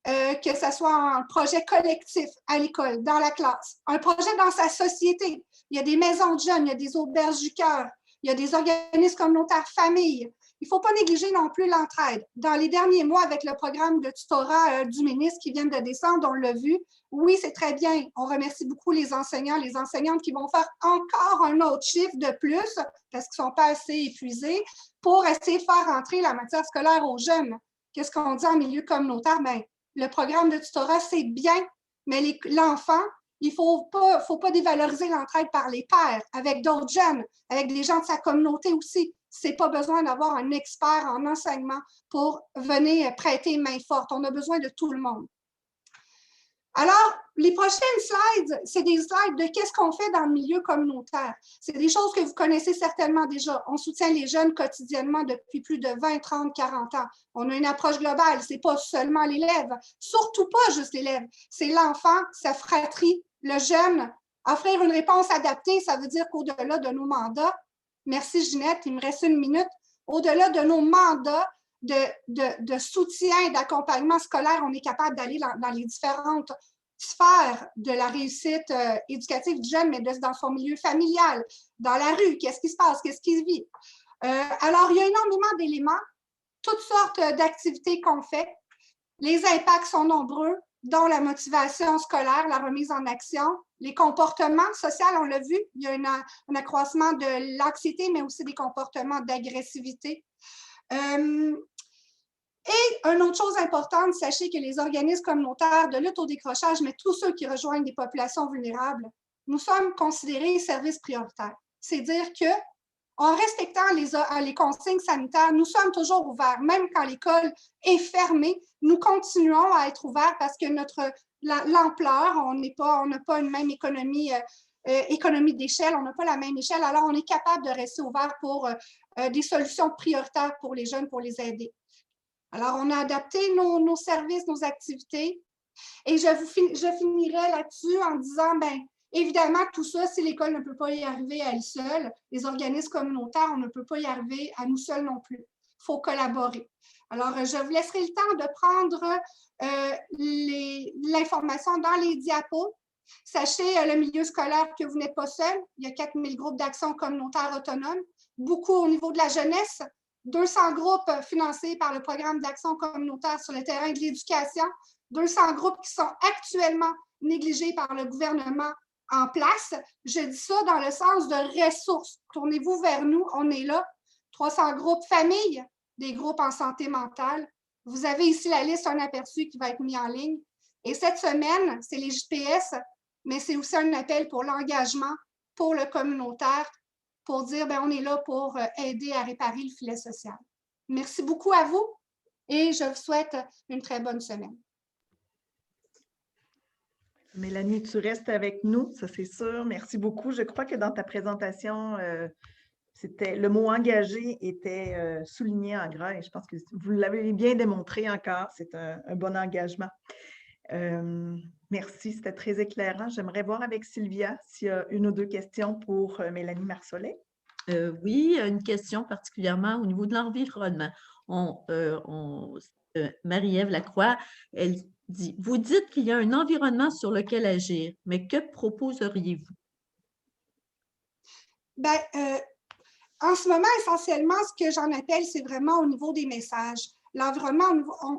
Que ce soit un projet collectif à l'école, dans la classe, un projet dans sa société. Il y a des maisons de jeunes, il y a des auberges du cœur, il y a des organismes communautaires familles. Il ne faut pas négliger non plus l'entraide. Dans les derniers mois, avec le programme de tutorat du ministre qui vient de descendre, on l'a vu. Oui, c'est très bien. On remercie beaucoup les enseignants, les enseignantes qui vont faire encore un autre chiffre de plus parce qu'ils ne sont pas assez épuisés pour essayer de faire entrer la matière scolaire aux jeunes. Qu'est-ce qu'on dit en milieu communautaire? Bien, le programme de tutorat, c'est bien, mais l'enfant, il ne faut pas dévaloriser l'entraide par les pairs, avec d'autres jeunes, avec des gens de sa communauté aussi. Ce n'est pas besoin d'avoir un expert en enseignement pour venir prêter main forte. On a besoin de tout le monde. Alors, les prochaines slides, c'est des slides de qu'est-ce qu'on fait dans le milieu communautaire. C'est des choses que vous connaissez certainement déjà. On soutient les jeunes quotidiennement depuis plus de 20, 30, 40 ans. On a une approche globale. Ce n'est pas seulement l'élève, surtout pas juste l'élève. C'est l'enfant, sa fratrie, le jeune. Offrir une réponse adaptée, ça veut dire qu'au-delà de nos mandats, merci Ginette, il me reste 1 minute, au-delà de nos mandats, de soutien et d'accompagnement scolaire, on est capable d'aller dans les différentes sphères de la réussite éducative du jeune, mais dans son milieu familial, dans la rue, qu'est-ce qui se passe, qu'est-ce qui se vit. Alors, il y a énormément d'éléments, toutes sortes d'activités qu'on fait. Les impacts sont nombreux, dont la motivation scolaire, la remise en action, les comportements sociaux, on l'a vu, il y a un accroissement de l'anxiété, mais aussi des comportements d'agressivité. Et une autre chose importante, sachez que les organismes communautaires de lutte au décrochage, mais tous ceux qui rejoignent des populations vulnérables, nous sommes considérés services prioritaires. C'est-à-dire qu'en respectant les consignes sanitaires, nous sommes toujours ouverts. Même quand l'école est fermée, nous continuons à être ouverts parce que l'ampleur, on n'a pas une même économie d'échelle, on n'a pas la même échelle, alors on est capable de rester ouvert pour des solutions prioritaires pour les jeunes, pour les aider. Alors, on a adapté nos services, nos activités. Et je finirai là-dessus en disant, bien, évidemment, tout ça, si l'école ne peut pas y arriver à elle seule, les organismes communautaires, on ne peut pas y arriver à nous seuls non plus. Il faut collaborer. Alors, je vous laisserai le temps de prendre l'information dans les diapos. Sachez, le milieu scolaire, que vous n'êtes pas seul. Il y a 4000 groupes d'action communautaire autonomes, beaucoup au niveau de la jeunesse. 200 groupes financés par le programme d'action communautaire sur le terrain de l'éducation, 200 groupes qui sont actuellement négligés par le gouvernement en place. Je dis ça dans le sens de ressources. Tournez-vous vers nous, on est là. 300 groupes familles, des groupes en santé mentale. Vous avez ici la liste, un aperçu qui va être mis en ligne. Et cette semaine, c'est les JPS, mais c'est aussi un appel pour l'engagement, pour le communautaire, pour dire, bien, on est là pour aider à réparer le filet social. Merci beaucoup à vous et je vous souhaite une très bonne semaine. Mélanie, tu restes avec nous, ça c'est sûr. Merci beaucoup. Je crois que dans ta présentation, le mot engagé était souligné en gras et je pense que vous l'avez bien démontré encore. C'est un bon engagement. Merci, c'était très éclairant. J'aimerais voir avec Sylvia s'il y a 1 ou 2 questions pour Mélanie Marsollet. Oui, une question particulièrement au niveau de l'environnement. Marie-Ève Lacroix, elle dit, vous dites qu'il y a un environnement sur lequel agir, mais que proposeriez-vous? Bien, en ce moment, essentiellement, ce que j'en appelle, c'est vraiment au niveau des messages. L'environnement,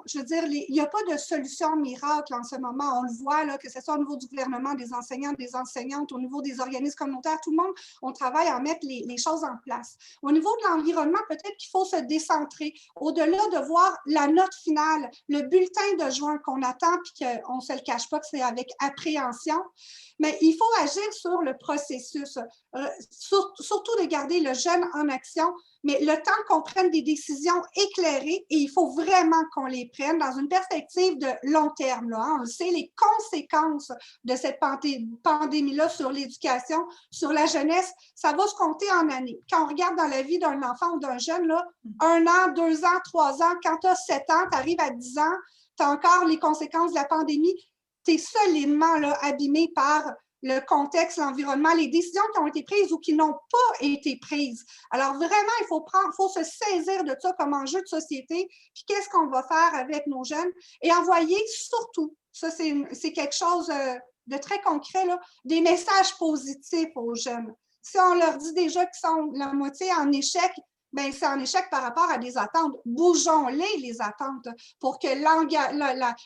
je veux dire, il n'y a pas de solution miracle en ce moment. On le voit, là, que ce soit au niveau du gouvernement, des enseignants, des enseignantes, au niveau des organismes communautaires, tout le monde, on travaille à mettre les choses en place. Au niveau de l'environnement, peut-être qu'il faut se décentrer. Au-delà de voir la note finale, le bulletin de juin qu'on attend, puis qu'on ne se le cache pas que c'est avec appréhension, mais il faut agir sur le processus, surtout de garder le jeune en action, mais le temps qu'on prenne des décisions éclairées, et il faut vraiment qu'on les prenne dans une perspective de long terme. Là, hein. On le sait, les conséquences de cette pandémie-là sur l'éducation, sur la jeunesse, ça va se compter en années. Quand on regarde dans la vie d'un enfant ou d'un jeune, là, 1 an, 2 ans, 3 ans, quand tu as 7 ans, tu arrives à 10 ans, tu as encore les conséquences de la pandémie, tu es solidement là, abîmé par le contexte, l'environnement, les décisions qui ont été prises ou qui n'ont pas été prises. Alors vraiment, il faut se saisir de ça comme enjeu de société, puis qu'est-ce qu'on va faire avec nos jeunes et envoyer surtout, ça c'est quelque chose de très concret, là, des messages positifs aux jeunes. Si on leur dit déjà qu'ils sont la moitié en échec, bien, c'est en échec par rapport à des attentes. Bougeons-les attentes, pour que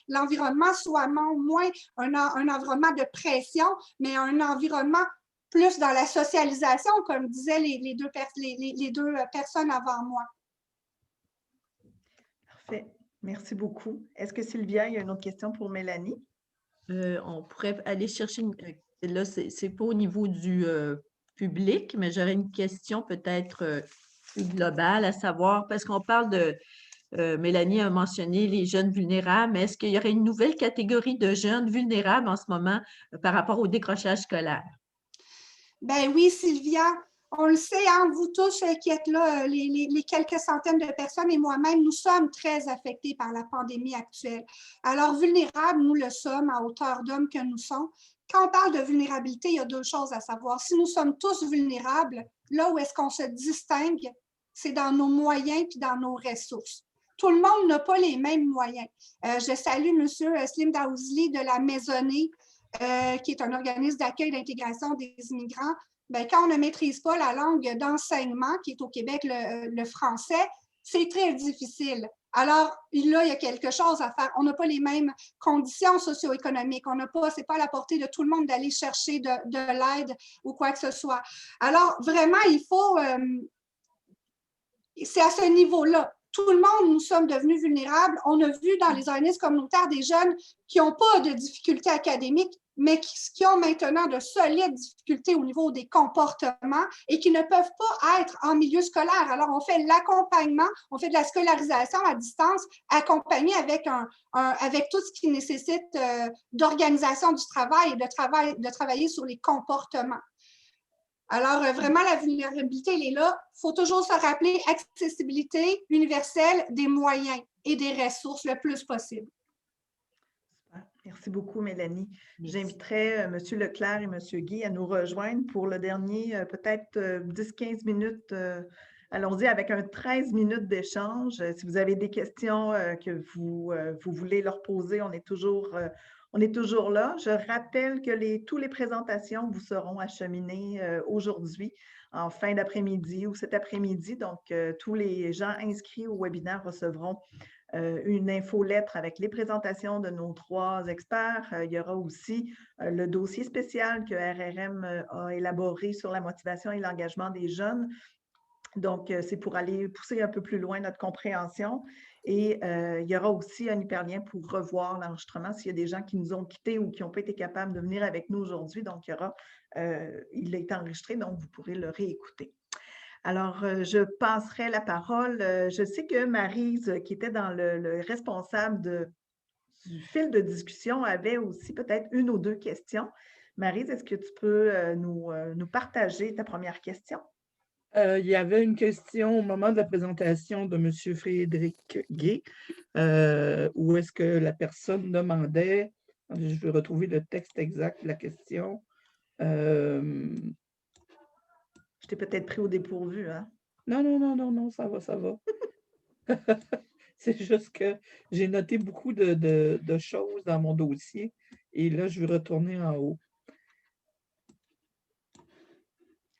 l'environnement soit moins un environnement de pression, mais un environnement plus dans la socialisation, comme disaient les deux personnes avant moi. Parfait. Merci beaucoup. Est-ce que Sylvia, il y a une autre question pour Mélanie? On pourrait aller chercher là, c'est pas au niveau du public, mais j'aurais une question peut-être plus globale, à savoir, parce qu'on parle de, Mélanie a mentionné les jeunes vulnérables, mais est-ce qu'il y aurait une nouvelle catégorie de jeunes vulnérables en ce moment par rapport au décrochage scolaire? Ben oui, Sylvia, on le sait, hein, vous tous qui êtes là, les quelques centaines de personnes et moi-même, nous sommes très affectés par la pandémie actuelle. Alors, vulnérables, nous le sommes à hauteur d'homme que nous sommes. Quand on parle de vulnérabilité, il y a deux choses à savoir. Si nous sommes tous vulnérables, là où est-ce qu'on se distingue, c'est dans nos moyens puis dans nos ressources. Tout le monde n'a pas les mêmes moyens. Je salue M. Slim Daouzli de la Maisonnée, qui est un organisme d'accueil et d'intégration des immigrants. Bien, quand on ne maîtrise pas la langue d'enseignement, qui est au Québec le français, c'est très difficile. Alors, là, il y a quelque chose à faire. On n'a pas les mêmes conditions socio-économiques. C'est pas à la portée de tout le monde d'aller chercher de l'aide ou quoi que ce soit. Alors, vraiment, il faut... c'est à ce niveau-là. Tout le monde, nous sommes devenus vulnérables. On a vu dans les organismes communautaires des jeunes qui n'ont pas de difficultés académiques, mais qui ont maintenant de solides difficultés au niveau des comportements et qui ne peuvent pas être en milieu scolaire. Alors, on fait l'accompagnement, on fait de la scolarisation à distance, accompagné avec tout ce qui nécessite d'organisation du travail et de travailler sur les comportements. Alors, vraiment, la vulnérabilité, elle est là. Il faut toujours se rappeler accessibilité universelle des moyens et des ressources le plus possible. Merci beaucoup, Mélanie. J'inviterai M. Leclerc et M. Guy à nous rejoindre pour le dernier, peut-être 10-15 minutes. Allons-y avec un 13 minutes d'échange. Si vous avez des questions que vous voulez leur poser, on est toujours là. Je rappelle que toutes les présentations vous seront acheminées aujourd'hui, en fin d'après-midi ou cet après-midi. Donc, tous les gens inscrits au webinaire recevront une infolettre avec les présentations de nos 3 experts. Il y aura aussi le dossier spécial que RRM a élaboré sur la motivation et l'engagement des jeunes. Donc, c'est pour aller pousser un peu plus loin notre compréhension. Et il y aura aussi un hyperlien pour revoir l'enregistrement s'il y a des gens qui nous ont quittés ou qui n'ont pas été capables de venir avec nous aujourd'hui. Donc, il est enregistré, donc vous pourrez le réécouter. Alors, je passerai la parole. Je sais que Maryse, qui était dans le responsable du fil de discussion, avait aussi peut-être 1 ou 2 questions. Maryse, est-ce que tu peux nous partager ta première question? Il y avait une question au moment de la présentation de M. Frédéric Gay, où est-ce que la personne demandait, je vais retrouver le texte exact de la question. Je t'ai peut-être pris au dépourvu, hein? Non, ça va. C'est juste que j'ai noté beaucoup de choses dans mon dossier et là, je vais retourner en haut.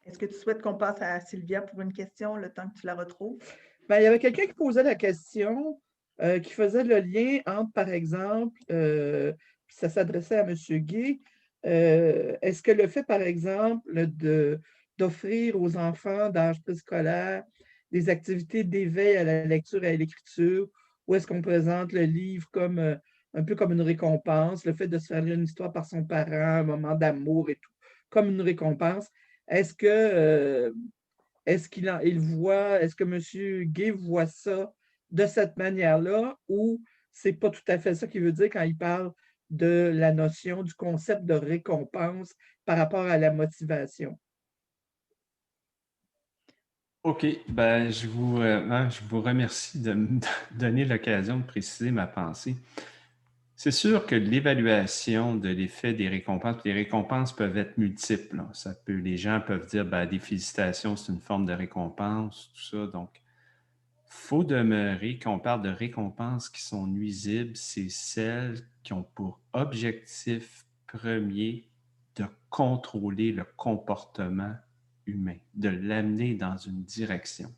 Est-ce que tu souhaites qu'on passe à Sylvia pour une question, le temps que tu la retrouves? Bien, il y avait quelqu'un qui posait la question, qui faisait le lien entre, par exemple, ça s'adressait à M. Gay, est-ce que le fait, par exemple, d'offrir aux enfants d'âge préscolaire des activités d'éveil à la lecture et à l'écriture, ou est-ce qu'on présente le livre comme un peu comme une récompense, le fait de se faire lire une histoire par son parent, un moment d'amour et tout, comme une récompense, est-ce que est-ce que M. Gay voit ça de cette manière-là ou c'est pas tout à fait ça qu'il veut dire quand il parle de la notion du concept de récompense par rapport à la motivation? OK. Je vous remercie de me donner l'occasion de préciser ma pensée. C'est sûr que l'évaluation de l'effet des récompenses, les récompenses peuvent être multiples. Les gens peuvent dire, ben, des félicitations, c'est une forme de récompense, tout ça. Donc, il faut demeurer, quand on parle de récompenses qui sont nuisibles, c'est celles qui ont pour objectif premier de contrôler le comportement humain, de l'amener dans une direction.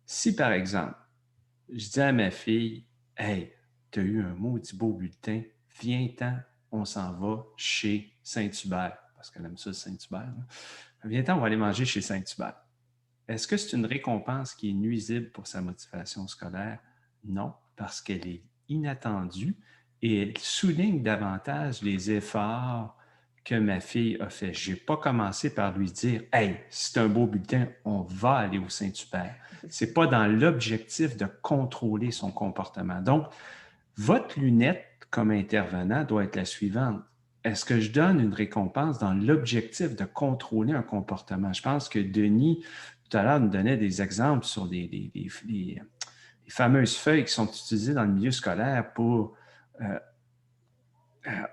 Si, par exemple, je dis à ma fille, « Hey, tu as eu un maudit beau bulletin, viens-t'en, on s'en va chez Saint-Hubert. » Parce qu'elle aime ça, Saint-Hubert. Viens-t'en, on va aller manger chez Saint-Hubert. Est-ce que c'est une récompense qui est nuisible pour sa motivation scolaire? Non, parce qu'elle est inattendue et elle souligne davantage les efforts que ma fille a fait. Je n'ai pas commencé par lui dire « Hey, c'est un beau bulletin, on va aller au Saint-Hubert. » Ce n'est pas dans l'objectif de contrôler son comportement. Donc, votre lunette comme intervenant doit être la suivante. Est-ce que je donne une récompense dans l'objectif de contrôler un comportement? Je pense que Denis, tout à l'heure, nous donnait des exemples sur les fameuses feuilles qui sont utilisées dans le milieu scolaire pour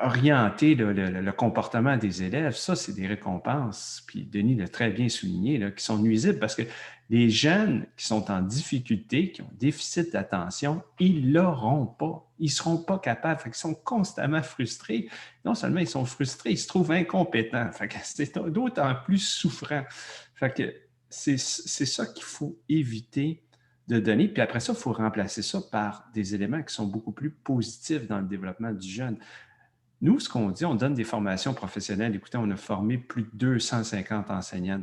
orienter le comportement des élèves. Ça, c'est des récompenses, puis Denis l'a très bien souligné, là, qui sont nuisibles parce que les jeunes qui sont en difficulté, qui ont déficit d'attention, ils ne l'auront pas. Ils ne seront pas capables. Fait qu'ils sont constamment frustrés. Non seulement ils sont frustrés, ils se trouvent incompétents. Fait que c'est d'autant plus souffrant. Fait que c'est ça qu'il faut éviter de donner. Puis après ça, il faut remplacer ça par des éléments qui sont beaucoup plus positifs dans le développement du jeune. Nous, ce qu'on dit, on donne des formations professionnelles. Écoutez, on a formé plus de 250 enseignants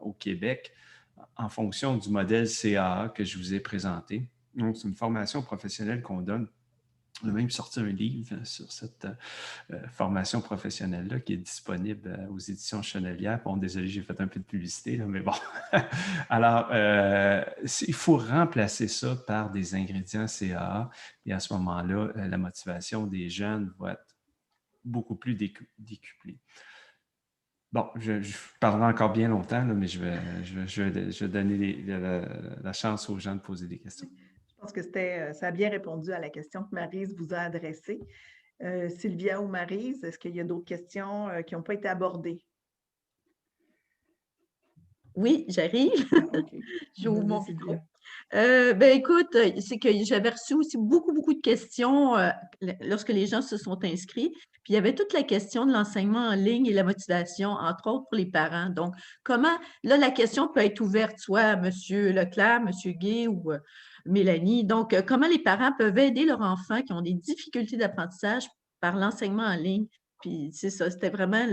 au Québec en fonction du modèle CAA que je vous ai présenté. Donc, c'est une formation professionnelle qu'on donne. On a même sorti un livre sur cette formation professionnelle-là qui est disponible aux éditions Chenelière. Bon, désolé, j'ai fait un peu de publicité, là, mais bon. Alors, il faut remplacer ça par des ingrédients CAA et à ce moment-là, la motivation des jeunes va être beaucoup plus décuplée. Bon, je parlerai encore bien longtemps, là, mais je vais donner la chance aux gens de poser des questions. Je pense que ça a bien répondu à la question que Maryse vous a adressée. Sylvia ou Maryse, est-ce qu'il y a d'autres questions qui n'ont pas été abordées? Oui, j'arrive. Okay. J'ouvre mon micro. Écoute, c'est que j'avais reçu aussi beaucoup de questions lorsque les gens se sont inscrits. Puis il y avait toute la question de l'enseignement en ligne et la motivation, entre autres pour les parents. Donc, comment, là, la question peut être ouverte soit à M. Leclerc, M. Gay ou Mélanie. Donc, comment les parents peuvent aider leurs enfants qui ont des difficultés d'apprentissage par l'enseignement en ligne? Puis c'est ça, c'était vraiment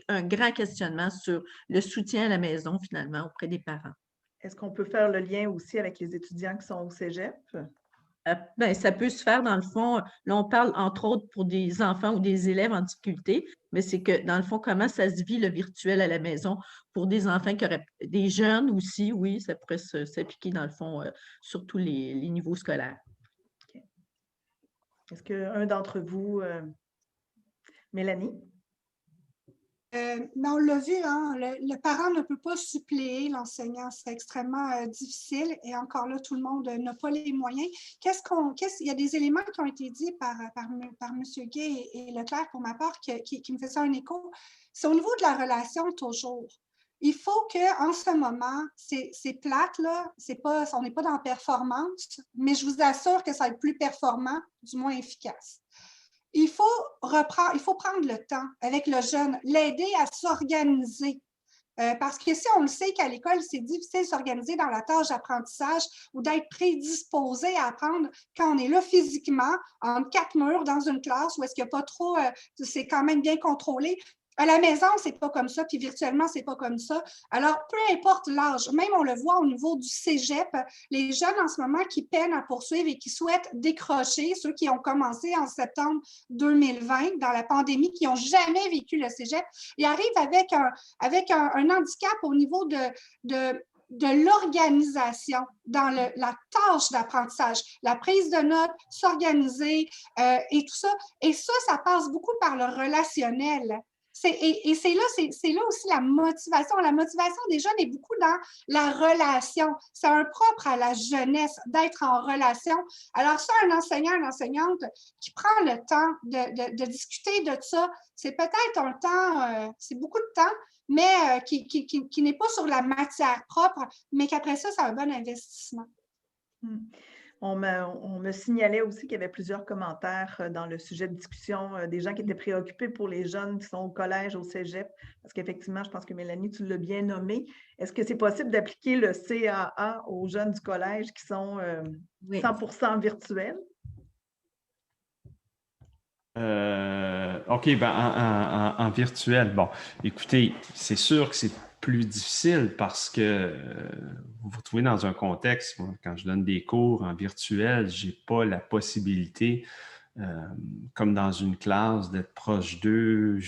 un grand questionnement sur le soutien à la maison, finalement, auprès des parents. Est-ce qu'on peut faire le lien aussi avec les étudiants qui sont au cégep? Ça peut se faire, dans le fond, là, on parle entre autres pour des enfants ou des élèves en difficulté, mais c'est que, dans le fond, comment ça se vit le virtuel à la maison pour des enfants qui auraient des jeunes aussi, oui, ça pourrait s'appliquer, dans le fond, sur tous les niveaux scolaires. Okay. Est-ce qu'un d'entre vous, Mélanie? Mais on l'a vu, hein, le parent ne peut pas suppléer l'enseignant. C'est extrêmement difficile et encore là, tout le monde n'a pas les moyens. Il y a des éléments qui ont été dits par M. Gay et Leclerc, pour ma part, qui me faisaient un écho. C'est au niveau de la relation toujours. Il faut qu'en ce moment, c'est plate, là, on n'est pas dans la performance, mais je vous assure que ça va être plus performant, du moins efficace. Il faut prendre le temps avec le jeune, l'aider à s'organiser. Parce que si on le sait qu'à l'école, c'est difficile de s'organiser dans la tâche d'apprentissage ou d'être prédisposé à apprendre quand on est là physiquement, entre quatre murs dans une classe où est-ce qu'il n'y a pas trop, c'est quand même bien contrôlé. À la maison, c'est pas comme ça, puis virtuellement, c'est pas comme ça. Alors, peu importe l'âge, même on le voit au niveau du cégep, les jeunes en ce moment qui peinent à poursuivre et qui souhaitent décrocher, ceux qui ont commencé en septembre 2020, dans la pandémie, qui n'ont jamais vécu le cégep, ils arrivent avec un handicap au niveau de l'organisation dans la tâche d'apprentissage, la prise de notes, s'organiser et tout ça. Et ça passe beaucoup par le relationnel. Et c'est là aussi la motivation. La motivation des jeunes est beaucoup dans la relation. C'est un propre à la jeunesse d'être en relation. Alors ça, un enseignant, une enseignante qui prend le temps de discuter de ça, c'est peut-être un temps, c'est beaucoup de temps, mais qui n'est pas sur la matière propre, mais qu'après ça, c'est un bon investissement. On me signalait aussi qu'il y avait plusieurs commentaires dans le sujet de discussion, des gens qui étaient préoccupés pour les jeunes qui sont au collège, au cégep, parce qu'effectivement, je pense que Mélanie, tu l'as bien nommé. Est-ce que c'est possible d'appliquer le CAA aux jeunes du collège qui sont 100% virtuels? OK, ben en virtuel, bon, écoutez, c'est sûr que c'est plus difficile parce que vous vous retrouvez dans un contexte, moi, quand je donne des cours en virtuel, je n'ai pas la possibilité, comme dans une classe, d'être proche d'eux,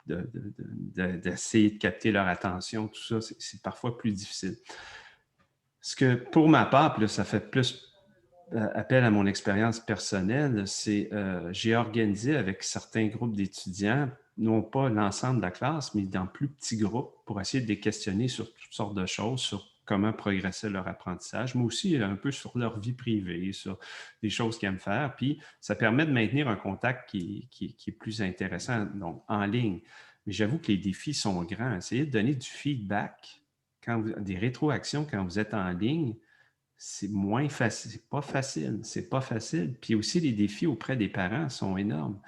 d'essayer de capter leur attention, tout ça, c'est parfois plus difficile. Ce que, pour ma part, puis là, ça fait plus appel à mon expérience personnelle, c'est j'ai organisé avec certains groupes d'étudiants, non pas l'ensemble de la classe, mais dans plus petits groupes pour essayer de les questionner sur toutes sortes de choses, sur comment progresser leur apprentissage, mais aussi un peu sur leur vie privée, sur des choses qu'ils aiment faire. Puis, ça permet de maintenir un contact qui est plus intéressant, donc en ligne. Mais j'avoue que les défis sont grands. Essayez de donner du feedback, des rétroactions quand vous êtes en ligne, c'est moins facile, c'est pas facile. Puis aussi, les défis auprès des parents sont énormes.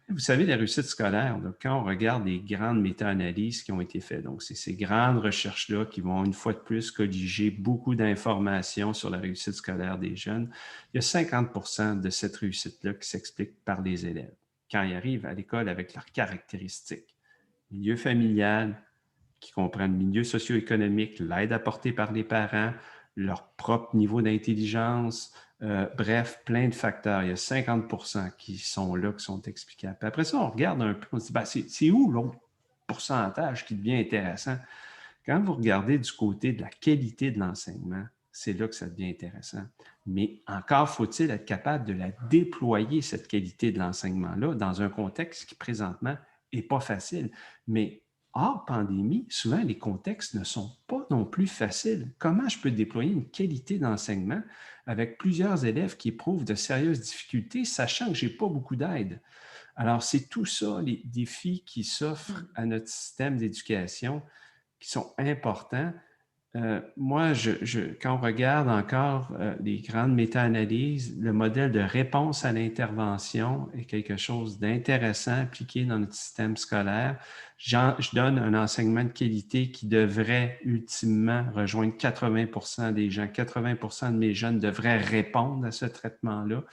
Vous savez, la réussite scolaire, donc, quand on regarde les grandes méta-analyses qui ont été faites, donc c'est ces grandes recherches-là qui vont une fois de plus colliger beaucoup d'informations sur la réussite scolaire des jeunes, il y a 50% de cette réussite-là qui s'explique par les élèves quand ils arrivent à l'école avec leurs caractéristiques. Milieu familial, qui comprennent le milieu socio-économique, l'aide apportée par les parents, leur propre niveau d'intelligence, bref, plein de facteurs. Il y a 50% qui sont là, qui sont explicables. Puis après ça, on regarde un peu, on se dit, ben, c'est où l'autre pourcentage qui devient intéressant? Quand vous regardez du côté de la qualité de l'enseignement, c'est là que ça devient intéressant. Mais encore faut-il être capable de la déployer, cette qualité de l'enseignement-là, dans un contexte qui présentement n'est pas facile. Mais hors pandémie, souvent, les contextes ne sont pas non plus faciles. Comment je peux déployer une qualité d'enseignement avec plusieurs élèves qui éprouvent de sérieuses difficultés, sachant que je n'ai pas beaucoup d'aide? Alors, c'est tout ça, les défis qui s'offrent à notre système d'éducation, qui sont importants. Moi, quand on regarde encore les grandes méta-analyses, le modèle de réponse à l'intervention est quelque chose d'intéressant appliqué dans notre système scolaire. Je donne un enseignement de qualité qui devrait ultimement rejoindre 80% des gens. 80% de mes jeunes devraient répondre à ce traitement-là.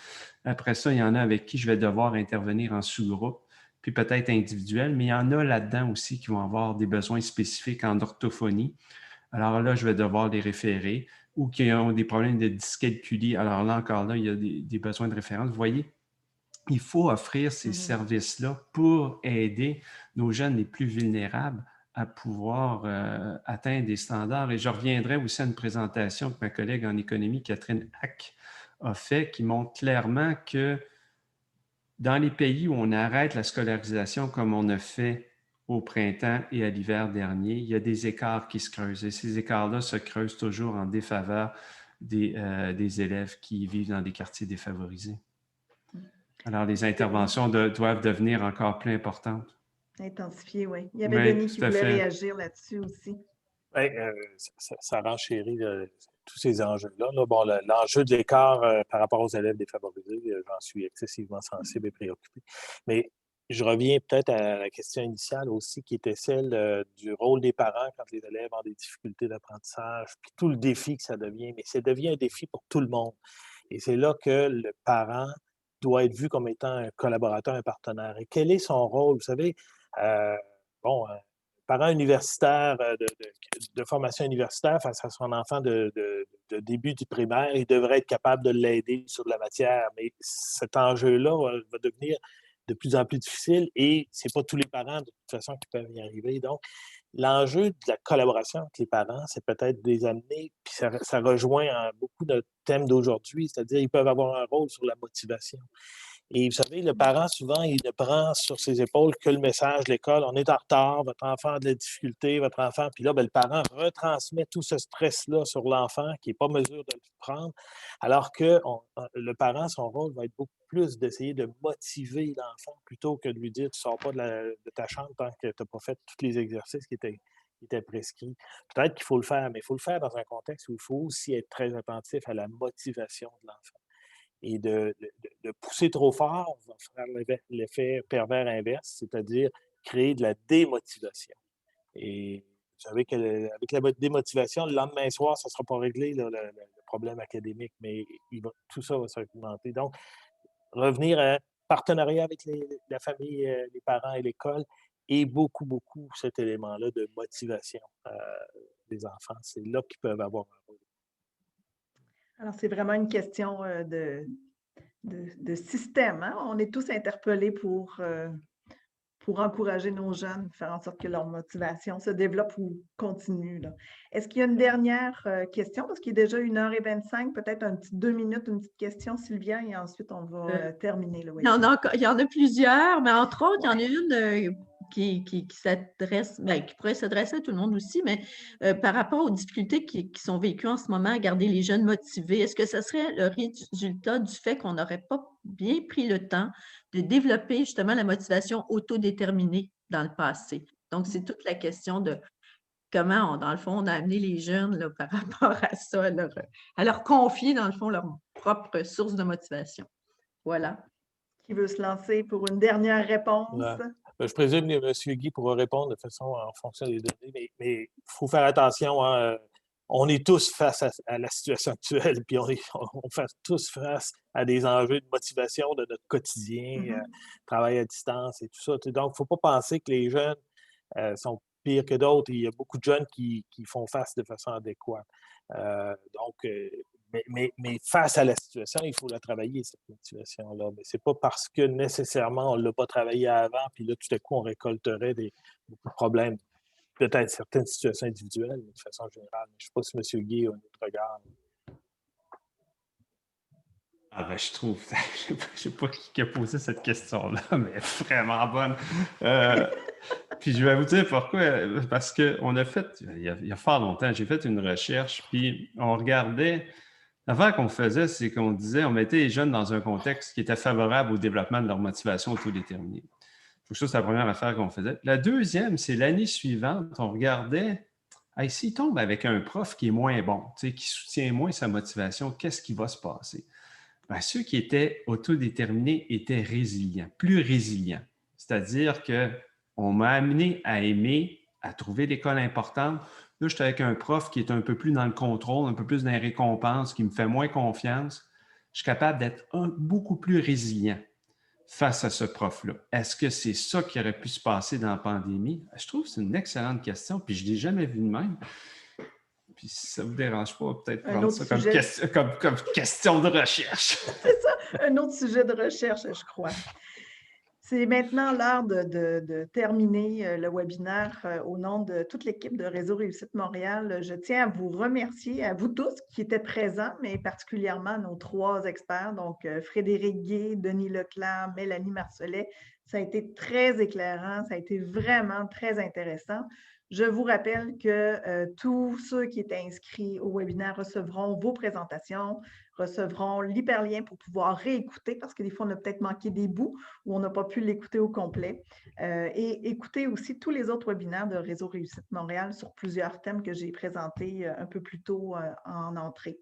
Après ça, il y en a avec qui je vais devoir intervenir en sous-groupe, puis peut-être individuel, mais il y en a là-dedans aussi qui vont avoir des besoins spécifiques en orthophonie. Alors là, je vais devoir les référer, ou qui ont des problèmes de dyscalculie. Alors là, encore là, il y a des besoins de référence. Vous voyez, il faut offrir ces services-là pour aider nos jeunes les plus vulnérables à pouvoir atteindre des standards. Et je reviendrai aussi à une présentation que ma collègue en économie, Catherine Hack, a fait, qui montre clairement que dans les pays où on arrête la scolarisation comme on a fait au printemps et à l'hiver dernier, il y a des écarts qui se creusent. Et ces écarts-là se creusent toujours en défaveur des élèves qui vivent dans des quartiers défavorisés. Alors, les interventions doivent devenir encore plus importantes. Intensifier, oui. Il y avait Denis qui voulait réagir là-dessus aussi. Oui, ça renchérit tous ces enjeux-là. Là, bon, l'enjeu de l'écart par rapport aux élèves défavorisés, j'en suis excessivement sensible et préoccupé. Mais je reviens peut-être à la question initiale aussi, qui était celle du rôle des parents quand les élèves ont des difficultés d'apprentissage, puis tout le défi que ça devient. Mais ça devient un défi pour tout le monde. Et c'est là que le parent doit être vu comme étant un collaborateur, un partenaire. Et quel est son rôle? Vous savez, parent universitaire de formation universitaire face à son enfant de début du primaire, il devrait être capable de l'aider sur de la matière. Mais cet enjeu-là va devenir de plus en plus difficile et ce n'est pas tous les parents, de toute façon, qui peuvent y arriver. Donc, l'enjeu de la collaboration avec les parents, c'est peut-être de les amener, puis ça rejoint beaucoup notre thème d'aujourd'hui, c'est-à-dire qu'ils peuvent avoir un rôle sur la motivation. Et vous savez, le parent, souvent, il ne prend sur ses épaules que le message de l'école. On est en retard, votre enfant a de la difficulté, votre enfant. Puis là, ben, le parent retransmet tout ce stress-là sur l'enfant qui n'est pas en mesure de le prendre. Alors que le parent, son rôle va être beaucoup plus d'essayer de motiver l'enfant plutôt que de lui dire tu ne sors pas de ta chambre tant que tu n'as pas fait tous les exercices qui étaient prescrits. Peut-être qu'il faut le faire, mais il faut le faire dans un contexte où il faut aussi être très attentif à la motivation de l'enfant. Et de pousser trop fort va faire l'effet pervers inverse, c'est-à-dire créer de la démotivation. Et vous savez qu'avec la démotivation, le lendemain soir, ça ne sera pas réglé, là, le problème académique, mais tout ça va s'augmenter. Donc, revenir à un partenariat avec la famille, les parents et l'école, et beaucoup, beaucoup cet élément-là de motivation des enfants. C'est là qu'ils peuvent avoir un rôle. Alors, c'est vraiment une question de système, hein? On est tous interpellés pour encourager nos jeunes, faire en sorte que leur motivation se développe ou continue, là. Est-ce qu'il y a une dernière question? Parce qu'il est déjà 1h25, peut-être un petit 2 minutes, une petite question, Sylvia, et ensuite on va terminer le webinaire. Il y en a plusieurs, mais entre autres, il y en a une qui s'adresse, qui pourrait s'adresser à tout le monde aussi, mais par rapport aux difficultés qui sont vécues en ce moment à garder les jeunes motivés, est-ce que ce serait le résultat du fait qu'on n'aurait pas bien pris le temps de développer justement la motivation autodéterminée dans le passé? Donc, c'est toute la question de comment, dans le fond, on a amené les jeunes là, par rapport à ça, à leur confier, dans le fond, leur propre source de motivation. Voilà. Qui veut se lancer pour une dernière réponse? Ouais. Je présume que M. Guy pourra répondre de façon en fonction des données, mais il faut faire attention. Hein, on est tous face à la situation actuelle, puis on fait tous face à des enjeux de motivation de notre quotidien, travail à distance et tout ça. Donc, il ne faut pas penser que les jeunes sont pires que d'autres. Il y a beaucoup de jeunes qui font face de façon adéquate. Mais face à la situation, il faut la travailler, cette motivation-là. Mais ce n'est pas parce que nécessairement on ne l'a pas travaillé avant, puis là, tout à coup, on récolterait beaucoup de problèmes. Peut-être certaines situations individuelles, mais de façon générale. Je ne sais pas si M. Guy a un autre regard. Ah ben, je trouve, je ne sais pas qui a posé cette question-là, mais vraiment bonne. Puis je vais vous dire pourquoi. Parce qu'on a fait, il y a fort longtemps, j'ai fait une recherche, puis on regardait. L'affaire qu'on faisait, c'est qu'on disait, on mettait les jeunes dans un contexte qui était favorable au développement de leur motivation autodéterminée. Donc ça, c'est la première affaire qu'on faisait. La deuxième, c'est l'année suivante, on regardait, s'il tombe avec un prof qui est moins bon, qui soutient moins sa motivation, qu'est-ce qui va se passer? Bien, ceux qui étaient autodéterminés étaient résilients, plus résilients. C'est-à-dire qu'on m'a amené à aimer, à trouver l'école importante. Là, j'étais avec un prof qui est un peu plus dans le contrôle, un peu plus dans les récompenses, qui me fait moins confiance. Je suis capable d'être beaucoup plus résilient face à ce prof-là. Est-ce que c'est ça qui aurait pu se passer dans la pandémie? Je trouve que c'est une excellente question, puis je ne l'ai jamais vu de même. Puis si ça ne vous dérange pas, peut-être prendre ça comme question de recherche. C'est ça, un autre sujet de recherche, je crois. C'est maintenant l'heure de terminer le webinaire au nom de toute l'équipe de Réseau Réussite Montréal. Je tiens à vous remercier, à vous tous qui étaient présents, mais particulièrement nos 3 experts, donc Frédéric Guay, Denis Leclerc, Mélanie Marcelet. Ça a été très éclairant, ça a été vraiment très intéressant. Je vous rappelle que tous ceux qui étaient inscrits au webinaire recevront vos présentations, recevront l'hyperlien pour pouvoir réécouter, parce que des fois, on a peut-être manqué des bouts ou on n'a pas pu l'écouter au complet. Et écouter aussi tous les autres webinaires de Réseau Réussite Montréal sur plusieurs thèmes que j'ai présentés un peu plus tôt en entrée.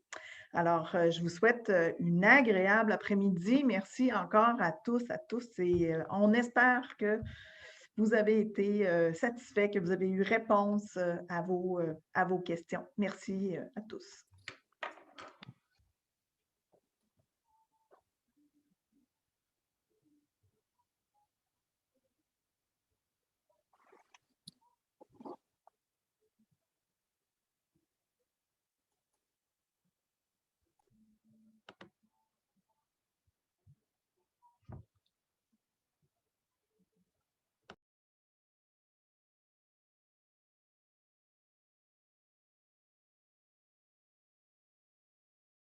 Alors, je vous souhaite une agréable après-midi. Merci encore à tous et on espère que vous avez été satisfaits, que vous avez eu réponse à vos questions. Merci à tous.